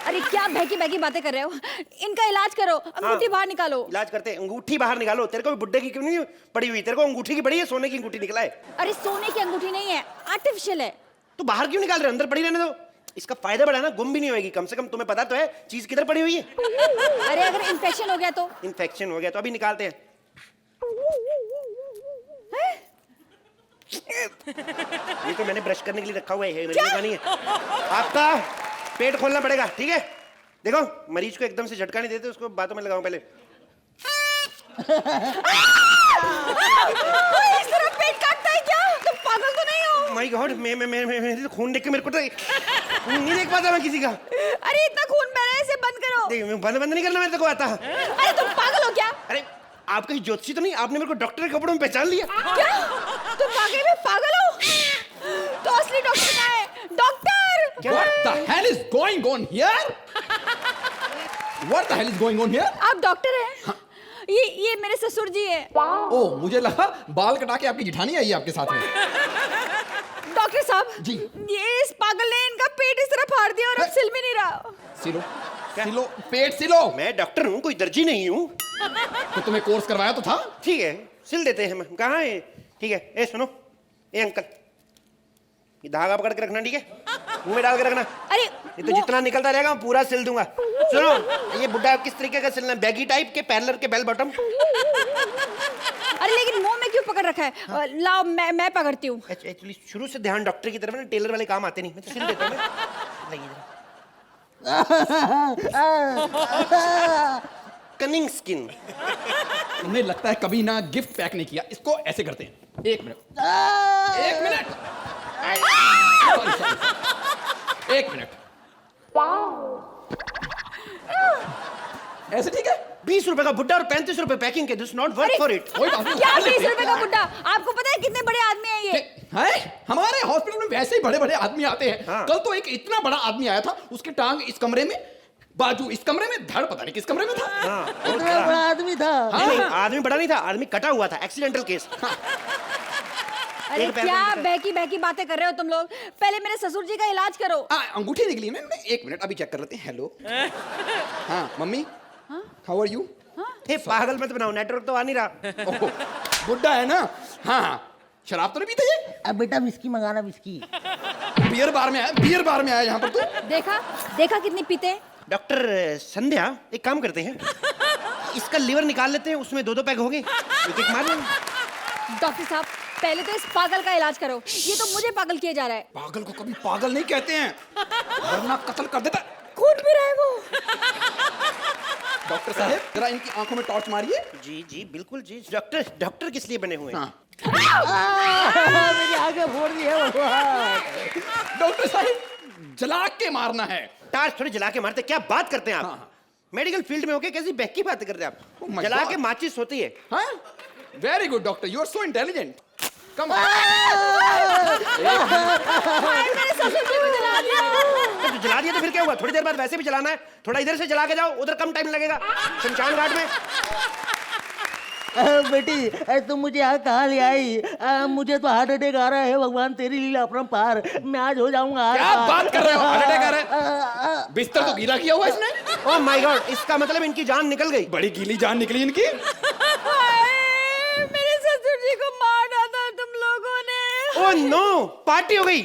अरे क्या बहकी बहकी बातें कर रहे हो? इनका इलाज करो, अंगूठी बाहर निकालो। इलाज करते हैं, अंगूठी बाहर निकालो। तेरे को भी बुड्ढे की क्यों नहीं पड़ी हुई? तेरे को अंगूठी की पड़ी है, सोने की अंगूठी निकला है। अरे सोने की अंगूठी नहीं है, आर्टिफिशियल है। तो बाहर क्यों निकाल रहे? अंदर पड़ी रहने दो, इसका फायदा बड़ा है ना, गुम भी नहीं होगी। कम से कम तुम्हें पता तो है चीज किधर पड़ी हुई है। अरे अगर इन्फेक्शन हो गया तो? इन्फेक्शन हो गया तो अभी निकालते हैं। ये तो मैंने ब्रश करने के लिए रखा हुआ है, मेरे लिए नहीं है। आपका पेट खोलना पड़ेगा, ठीक है? देखो मरीज को एकदम से झटका नहीं देते, उसको बातों में लगाओ पहले। इस तरह पेट काटता है क्या? तुम पागल तो नहीं हो? माय गॉड, मैं खून देख के मेरे को तो नहीं देख पाता मैं किसी का। अरे इतना खून बह रहा है, इसे बंद करो। बंद नहीं करना मेरे को आता। अरे तुम पागल हो क्या? अरे आप कहीं ज्योतिषी तो नहीं? आपने मेरे को डॉक्टर के कपड़ों में पहचान लिया क्या? तुम वाकई में पागल हो? तो असली डॉक्टर कहाँ है? Doctor! What the hell is going on here? What the hell is going on here? आप डॉक्टर हैं? ये मेरे ससुर जी है। ओह, मुझे लगा बाल कटा के आपकी जिठानी आई है आपके साथ में। डॉक्टर साहब जी, ये इस पागल ने इनका पेट इस तरह फाड़ दिया और अब सिल भी नहीं रहा। सिलो सिलो पेट सिलो। मैं डॉक्टर हूँ, कोई दर्जी नहीं हूँ। तो तुम्हें कोर्स करवाया तो था। ठीक है, सिल देते हैं हम। कहाँ है? ठीक है, ए सुनो, ए अंकल, ये धागा पकड़ के रखना, ठीक है? मुंह में डाल के रखना। अरे ये तो जितना निकलता रहेगा मैं पूरा सिल दूंगा। सुनो, ये बुड्ढा किस तरीके का सिलना है? बैगी टाइप के, पैरेलल के, बेल बॉटम। अरे लेकिन मुंह में क्यों पकड़ रखा है? लाओ मैं पकड़ती हूँ। एक्चुअली शुरू से ध्यान डॉक्टर की तरफ ना, टेलर वाले काम आते नहीं। मैं तो सिल देता हूँ। Cunning skin. उन्हें लगता है कभी ना गिफ्ट पैक नहीं किया। इसको ऐसे करते हैं। 1 मिनट, 1 मिनट, 1 मिनट। ऐसे ठीक है? 20 रुपए का बुड्ढा और 35 रुपए पैकिंग के। This not work for it. क्या 20 रुपए का बुड्ढा? आपको पता है कितने बड़े आदमी हैं ये? है? हमारे हॉस्पिटल में वैसे ही बड़े बड़े आदमी आते हैं। कल तो एक इतना बड़ा आदमी आया था, उसकी टांग इस कमरे में, बाजू इस कमरे में, धड़ पता नहीं किस कमरे में था। इतना बड़ा आदमी था? नहीं, आदमी बड़ा नहीं था, आदमी कटा हुआ था, एक्सीडेंटल केस। अरे क्या बहकी बहकी बातें कर रहे हो तुम लोग? पहले मेरे ससुर जी का इलाज करो। अंगूठी निकली ना, 1 मिनट अभी चेक कर लेते हैं। हेलो, हाँ मम्मी, हाउ आर यू? पागल मत बनाओ, नेटवर्क तो आ नहीं रहा। बुड्ढा है ना? हाँ, शराब तो नहीं पीते ये? अब बेटा विस्की मंगाना, विस्की। बियर बार में आया, बियर बार में आया यहाँ पर। तो देखा कितनी पीते? डॉक्टर संध्या, एक काम करते हैं, इसका लीवर निकाल लेते हैं, उसमें 2-2 पैक हो गए, एक मार लेंगे। डॉक्टर साहब पहले तो इस पागल का इलाज करो, ये तो मुझे पागल किया जा रहा है। पागल को कभी पागल नहीं कहते हैं, वरना कत्ल कर देता। खून पी रहा है वो। डॉक्टर साहब जरा इनकी आंखों में टॉर्च मारिए। जी जी बिल्कुल जी। डॉक्टर किस लिए बने हुए हैं? मेरी आंखें फोड़ दी है भगवान। डॉक्टर साहब जला के मारना है। टार्च थोड़ी जला के मारते, क्या बात करते हैं आप? मेडिकल फील्ड में होके कैसी बहकी बातें करते हैं आप? जला के माचिस होती है। Very good doctor, you are so intelligent. कम मैंने ससुर जी को जला दिया। तो जला दिया तो फिर क्या हुआ? थोड़ी देर बाद वैसे भी जलाना है, थोड़ा इधर से जला के जाओ, उधर कम टाइम लगेगा शमशान घाट में। बेटी तुम मुझे यहाँ कहाँ ले आई? मुझे तो हार्ट अटैक आ रहा है, भगवान तेरी लीला अपरंपार। मैं आज हो जाऊंगा। क्या बात कर रहे हो? हार्ट अटैक आ रहा है? बिस्तर तो गीला किया हुआ इसने। ओह माय गॉड, इसका मतलब इनकी जान निकल गई। बड़ी गीली जान निकली इनकी। मेरे ससुर जी को मार डाला तुम लोगों ने। ओह नो, पार्टी हो गई।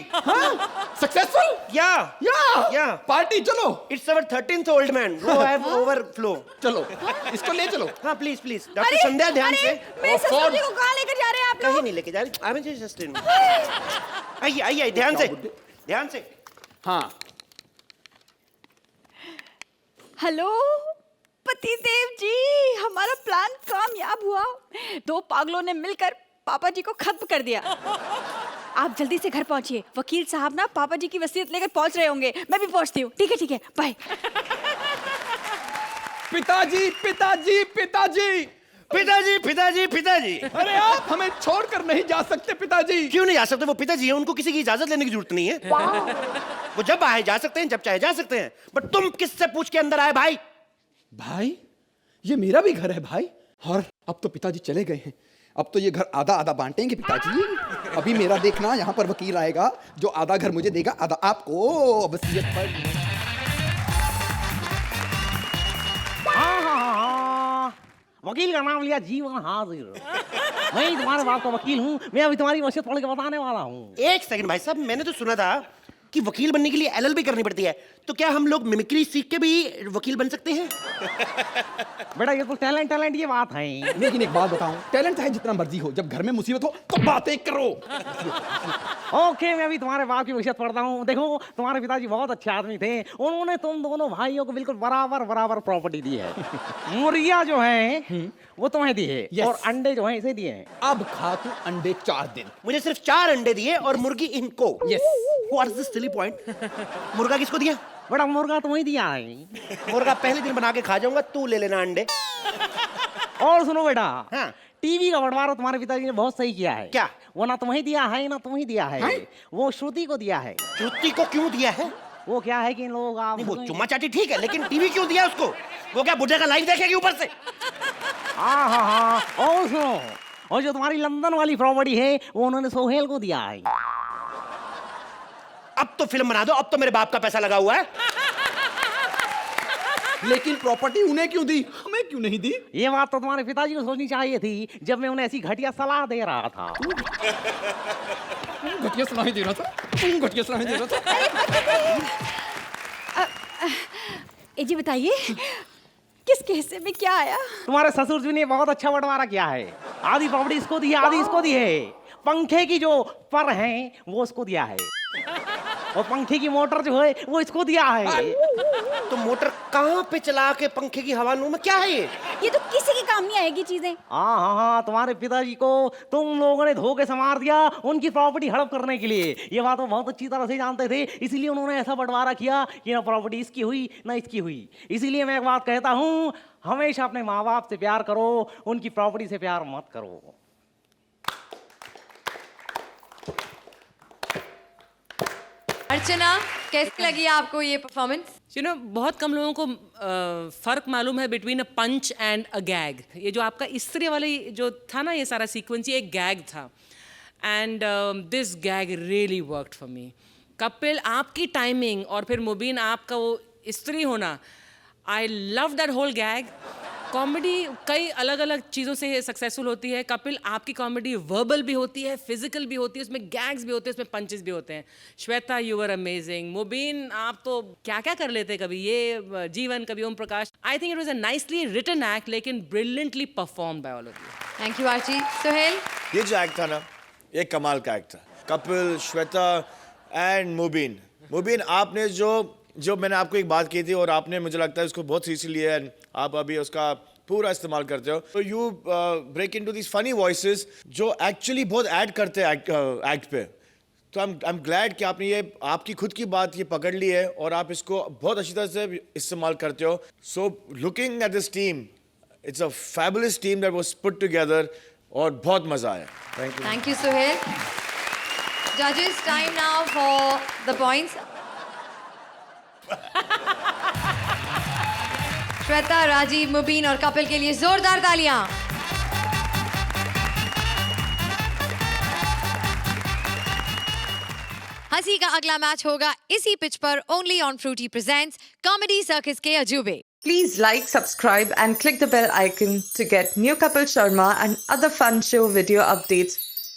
सक्सेसफुल या पार्टी चलो। It's our 13th old man row have overflow. चलो इसको ले चलो। हाँ प्लीज प्लीज डॉक्टर संध्या ध्यान से। मेरे ससुर जी को कहाँ लेकर जा रहे हैं आप लोग? कहीं नहीं लेके जा रही। I am just in. आइए आइए ध्यान से ध्यान से। हाँ हेलो पतिदेव जी, हमारा प्लान कामयाब हुआ। 2 पागलों ने मिलकर पापा जी को खत्म कर दिया। आप जल्दी से घर पहुंचिए, वकील साहब ना पापा जी की वसीयत लेकर पहुंच रहे होंगे। मैं भी पहुंचती हूँ। ठीक है बाय। पिताजी पिताजी पिताजी पिताजी पिताजी पिताजी। अरे आप हमें छोड़कर नहीं जा सकते पिताजी। क्यों नहीं जा सकते? वो पिताजी हैं, उनको किसी की इजाजत लेने की जरूरत नहीं है। वो जब आए जा सकते हैं, जब चाहे जा सकते हैं। बट तुम किससे पूछ के अंदर आए भाई? भाई ये मेरा भी घर है भाई। और अब तो पिताजी चले गए हैं, अब तो ये घर आधा आधा बांटेंगे पिताजी। अभी मेरा देखना, यहाँ पर वकील आएगा जो आधा घर मुझे देगा, आधा आपको वसीयत पर। वकील का नाम लिया जीवन हाजिर। मैं ही तुम्हारे बाप का वकील हूँ। मैं अभी तुम्हारी वसीयत पढ़ के बताने वाला हूँ। एक सेकंड भाई साहब, मैंने तो सुना था कि वकील बनने के लिए LLB करनी पड़ती है। तो क्या हम लोग मिमिक्री सीख के भी वकील बन सकते हैं? बेटा ये तो टैलेंट ये बात है। लेकिन एक बात बताऊं, टैलेंट चाहे जितना मर्जी हो, जब घर में मुसीबत हो तो बातें करो। ओके मैं अभी तुम्हारे बाप की वसीयत पढ़ता हूँ। देखो तुम्हारे पिताजी बहुत अच्छे आदमी थे। उन्होंने तुम दोनों भाइयों को बिल्कुल बराबर प्रॉपर्टी दी है। मुर्गियाँ जो है वो तुम्हें दी है और अंडे जो है इसे दिए हैं। अब खा तू अंडे 4 दिन। मुझे सिर्फ 4 अंडे दिए और मुर्गी इनको। What is this silly point? मुर्गा किसको दिया? बड़ा मुर्गा तुम्हें दिया है। मुर्गा पहले दिन बना के खा जाऊंगा, तू ले लेना अंडे। और सुनो बेटा, हाँ। टीवी का बंटवारा तुम्हारे पिताजी ने बहुत सही किया है। क्या? वो ना तुम्हें दिया है ना तुम्हें दिया है। वो श्रुति को दिया है। श्रुति को क्यों दिया है? वो क्या है कि इन लोगों का वो चुम्मा चाटी ठीक है, लेकिन टीवी क्यों दिया उसको? वो क्या बुढ़े का लाइव देखेगी ऊपर से? हाँ। और सुनो, और जो तुम्हारी लंदन वाली प्रॉपर्टी है वो उन्होंने सोहेल को दिया है। अब तो फिल्म बना दो, अब तो मेरे बाप का पैसा लगा हुआ है। लेकिन प्रॉपर्टी उन्हें क्यों दी, हमें क्यों नहीं दी? ये बात तो तुम्हारे पिताजी को सोचनी चाहिए थी जब मैं उन्हें ऐसी घटिया सलाह दे रहा था। घटिया सलाह दे रहा था, घटिया सलाह दे रहा था। जी बताइए किसके हिस्से में क्या आया? तुम्हारे ससुर जी ने बहुत अच्छा बंटवारा किया है। आधी प्रॉपर्टी इसको दी है, आधी इसको दी है। पंखे की जो पर है वो उसको दिया है और पंखे की मोटर जो है वो इसको दिया है। तो मोटर कहाँ पे चला के पंखे की हवा लूं मैं? क्या है ये तो किसी के काम नहीं आएगी चीजें। हाँ, तुम्हारे पिताजी को तुम लोगों ने धोखे से मार दिया उनकी प्रॉपर्टी हड़प करने के लिए। ये बात वो बहुत अच्छी तरह से जानते थे, इसलिए उन्होंने ऐसा बंटवारा किया कि ना प्रॉपर्टी इसकी हुई ना इसकी हुई। इसीलिए मैं एक बात कहता हूँ, हमेशा अपने माँ बाप से प्यार करो, उनकी प्रॉपर्टी से प्यार मत करो। अर्चना, कैसी लगी आपको ये परफॉर्मेंस? यू नो बहुत कम लोगों को फर्क मालूम है between a punch and a gag. ये जो आपका स्त्री वाली जो था ना, ये सारा सीक्वेंस, ये एक गैग था and this gag really worked for me. Kapil आपकी टाइमिंग और फिर मुबीन आपका वो स्त्री होना, I love that whole gag. Comedy कई अलग अलग चीज़ों से सक्सेसफुल होती है। कपिल आपकी कॉमेडी वर्बल भी होती है, फिजिकल भी होती है, उसमें गैग्स भी होते हैं, उसमें पंचेस भी होते हैं। Shweta you are amazing. Mubeen आप तो क्या क्या कर लेते, कभी ये जीवन, कभी Om Prakash. I think it was a nicely written act लेकिन brilliantly perform by all of you. Thank you Archie. Sohail, ये जो एक्ट था ना, ये कमाल का एक्ट था। कपिल, श्वेता एंड मुबीन। मुबीन आपने जो मैंने आपको एक बात की थी और आपने मुझे लगता है उसको बहुत सीरियसली लिया है, आप अभी उसका पूरा इस्तेमाल करते हो। तो you break into these funny voices जो एक्चुअली बहुत ऐड करते हैं एक्ट पे। तो आई एम ग्लैड कि आपने ये आपकी खुद की बात ये पकड़ ली है और आप इसको बहुत अच्छी तरह से इस्तेमाल करते हो। So looking at this team, it's a fabulous team that was put together और बहुत मजा आया। Thank you. Thank you Sohail. जजेस, time now for the points. Shweta, Rajiv, Mubeen और कपिल के लिए जोरदार तालियां। हंसी का अगला मैच होगा इसी पिच पर, only on Frooti presents comedy circus के अजूबे। Please like, subscribe and click the bell icon to get new Kapil Sharma and other fun show video updates